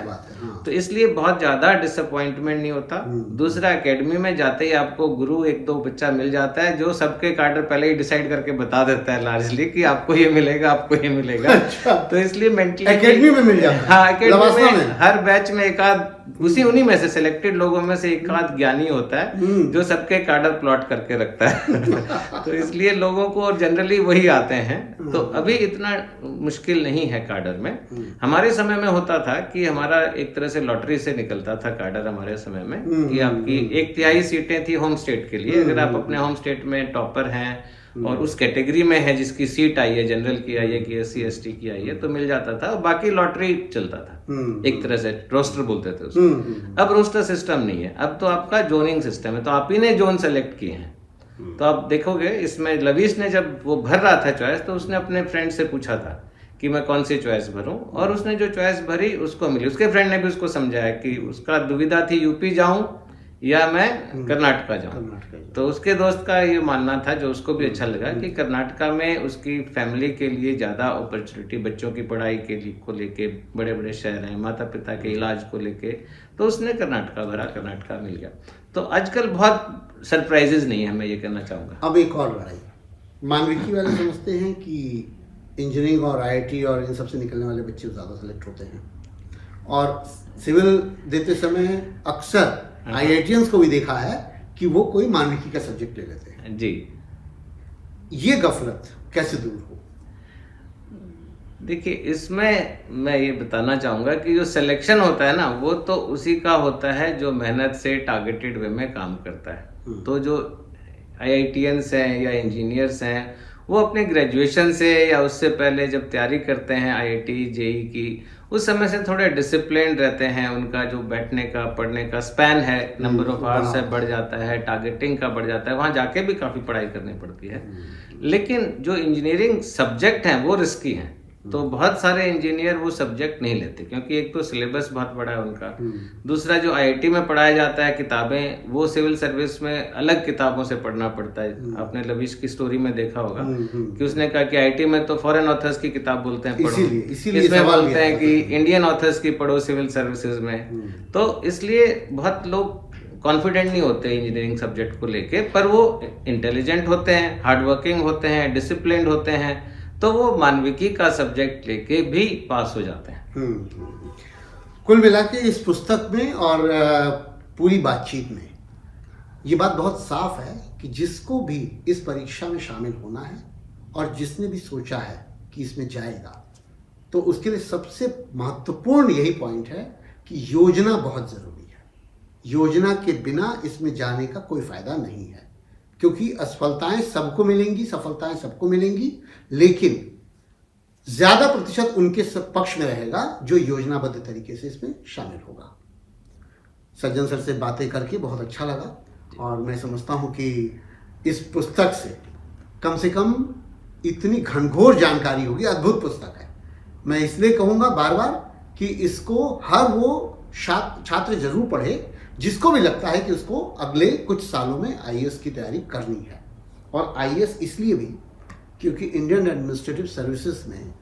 तो इसलिए बहुत ज्यादा डिसअपॉइंटमेंट नहीं होता। दूसरा, एकेडमी में जाते ही आपको गुरु एक दो बच्चा मिल जाता है जो सबके कार्डर पहले ही डिसाइड करके बता देता है लार्जली कि आपको ये मिलेगा, आपको ये मिलेगा। तो इसलिए मेंटली एकेडमी में मिल जाता है। हाँ, एकेडमी में हर बैच में एक आध उन्हीं में से सिलेक्टेड लोगों में से एक आध ज्ञानी होता है जो सबके कार्डर प्लॉट करके रखता है। तो इसलिए लोगों को जनरली वही आते हैं। तो अभी इतना मुश्किल नहीं है कार्डर में। हमारे समय में होता था कि हमारा एक तरह से लॉटरी से निकलता था कार्डर हमारे समय में, कि आपकी 1/3 सीटें थी होम स्टेट के लिए। अगर आप अपने होम स्टेट में टॉपर हैं और उस कैटेगरी में है जिसकी सीट आई है, जनरल की आई है कि SC ST की आई है, तो मिल जाता था। बाकी लॉटरी चलता था, एक तरह से रोस्टर बोलते थे उसको। अब रोस्टर सिस्टम नहीं है, अब तो आपका जोनिंग सिस्टम है। तो आप ही ने जोन सेलेक्ट किए हैं। तो आप देखोगे इसमें लवीश ने जब वो भर रहा था चॉइस, तो उसने अपने फ्रेंड से पूछा था कि मैं कौन सी चॉइस भरूं, और उसने जो चॉइस भरी उसको मिली। उसके फ्रेंड ने भी उसको समझाया कि उसका दुविधा थी यूपी जाऊं या मैं कर्नाटका जाऊं। तो उसके दोस्त का ये मानना था, जो उसको भी अच्छा लगा, कि कर्नाटका में उसकी फैमिली के लिए ज्यादा अपॉर्चुनिटी, बच्चों की पढ़ाई के लिए को लेके, बड़े बड़े शहर हैं, माता पिता के इलाज को लेके, तो उसने कर्नाटका भरा, कर्नाटका मिल गया। तो आजकल बहुत सरप्राइजेज नहीं है, मैं ये कहना चाहूंगा। अब एक और लड़ाई, मानविकी वाले समझते हैं कि इंजीनियरिंग और IIT और इन सब से निकलने वाले बच्चे ज़्यादा सेलेक्ट होते हैं, और सिविल देते समय अक्सर IITians को भी देखा है कि वो कोई मानविकी का सब्जेक्ट ले लेते हैं। जी, ये गफलत कैसे दूर हो? देखिए, इसमें मैं ये बताना चाहूँगा कि जो सिलेक्शन होता है ना, वो तो उसी का होता है जो मेहनत से टारगेटेड वे में काम करता है। तो जो IITians हैं या इंजीनियर्स हैं, वो अपने ग्रेजुएशन से या उससे पहले जब तैयारी करते हैं IIT JEE की, उस समय से थोड़े डिसिप्लिन रहते हैं। उनका जो बैठने का, पढ़ने का स्पैन है, नंबर ऑफ आवर्स है, बढ़ जाता है, टारगेटिंग का बढ़ जाता है, वहाँ जाके भी काफ़ी पढ़ाई करनी पड़ती है। लेकिन जो इंजीनियरिंग सब्जेक्ट हैं वो रिस्की हैं। तो बहुत सारे इंजीनियर वो सब्जेक्ट नहीं लेते, क्योंकि एक तो सिलेबस बहुत बड़ा है उनका, दूसरा जो IIT में पढ़ाया जाता है किताबें, वो सिविल सर्विस में अलग किताबों से पढ़ना पड़ता है। आपने लवीश की स्टोरी में देखा होगा कि उसने कहा कि IIT में तो फॉरेन ऑथर्स की किताब बोलते हैं पढ़ो, इसमें बोलते हैं कि इंडियन ऑथर्स की पढ़ो सिविल सर्विसेज में। तो इसलिए बहुत लोग कॉन्फिडेंट नहीं होते इंजीनियरिंग सब्जेक्ट को लेके, पर वो इंटेलिजेंट होते हैं, हार्डवर्किंग होते हैं, डिसिप्लिन्ड होते हैं, तो वो मानविकी का सब्जेक्ट लेके भी पास हो जाते हैं। कुल मिला के इस पुस्तक में और पूरी बातचीत में ये बात बहुत साफ है कि जिसको भी इस परीक्षा में शामिल होना है और जिसने भी सोचा है कि इसमें जाएगा, तो उसके लिए सबसे महत्वपूर्ण यही पॉइंट है कि योजना बहुत ज़रूरी है। योजना के बिना इसमें जाने का कोई फ़ायदा नहीं है, क्योंकि असफलताएं सबको मिलेंगी, सफलताएं सबको मिलेंगी, लेकिन ज़्यादा प्रतिशत उनके पक्ष में रहेगा जो योजनाबद्ध तरीके से इसमें शामिल होगा। सज्जन सर से बातें करके बहुत अच्छा लगा, और मैं समझता हूँ कि इस पुस्तक से कम इतनी घनघोर जानकारी होगी। अद्भुत पुस्तक है। मैं इसलिए कहूँगा बार बार कि इसको हर वो छात्र जरूर पढ़े जिसको भी लगता है कि उसको अगले कुछ सालों में IAS की तैयारी करनी है। और IAS इसलिए भी क्योंकि इंडियन एडमिनिस्ट्रेटिव सर्विसेज में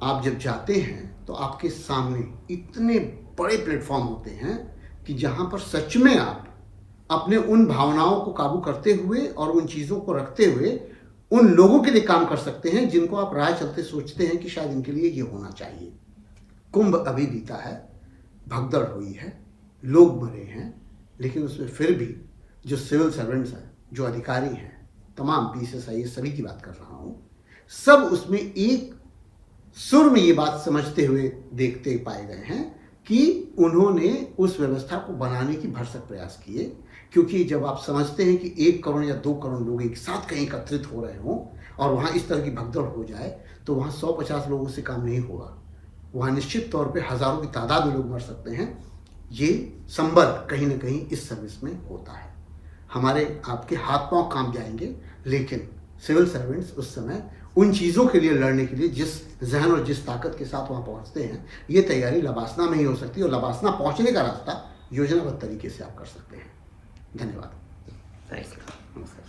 आप जब जाते हैं तो आपके सामने इतने बड़े प्लेटफॉर्म होते हैं कि जहां पर सच में आप अपने उन भावनाओं को काबू करते हुए और उन चीज़ों को रखते हुए उन लोगों के लिए काम कर सकते हैं जिनको आप राह चलते सोचते हैं कि शायद इनके लिए ये होना चाहिए। कुंभ अभी बीता है, भगदड़ हुई है, लोग मरे हैं, लेकिन उसमें फिर भी जो सिविल सर्वेंट्स हैं, जो अधिकारी हैं, तमाम PSI सभी की बात कर रहा हूँ, सब उसमें एक सुर में ये बात समझते हुए देखते पाए गए हैं कि उन्होंने उस व्यवस्था को बनाने की भरसक प्रयास किए। क्योंकि जब आप समझते हैं कि 1 करोड़ या 2 करोड़ लोग एक साथ कहीं एकत्रित हो रहे हों और वहाँ इस तरह की भगदड़ हो जाए तो वहाँ 150 लोगों से काम नहीं होगा, वहाँ निश्चित तौर पे हज़ारों की तादाद में लोग मर सकते हैं। ये संबल कहीं ना कहीं इस सर्विस में होता है। हमारे आपके हाथ पांव काम जाएंगे, लेकिन सिविल सर्वेंट्स उस समय उन चीज़ों के लिए लड़ने के लिए जिस जहन और जिस ताकत के साथ वहाँ पहुँचते हैं, ये तैयारी लबासना में ही हो सकती है और लबासना पहुँचने का रास्ता योजनाबद्ध तरीके से आप कर सकते हैं। धन्यवाद। नमस्कार।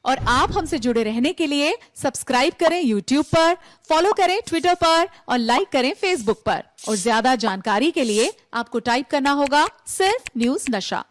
और आप हमसे जुड़े रहने के लिए सब्सक्राइब करें YouTube पर, फॉलो करें Twitter पर और लाइक करें Facebook पर। और ज्यादा जानकारी के लिए आपको टाइप करना होगा सिर्फ न्यूज़ नशा।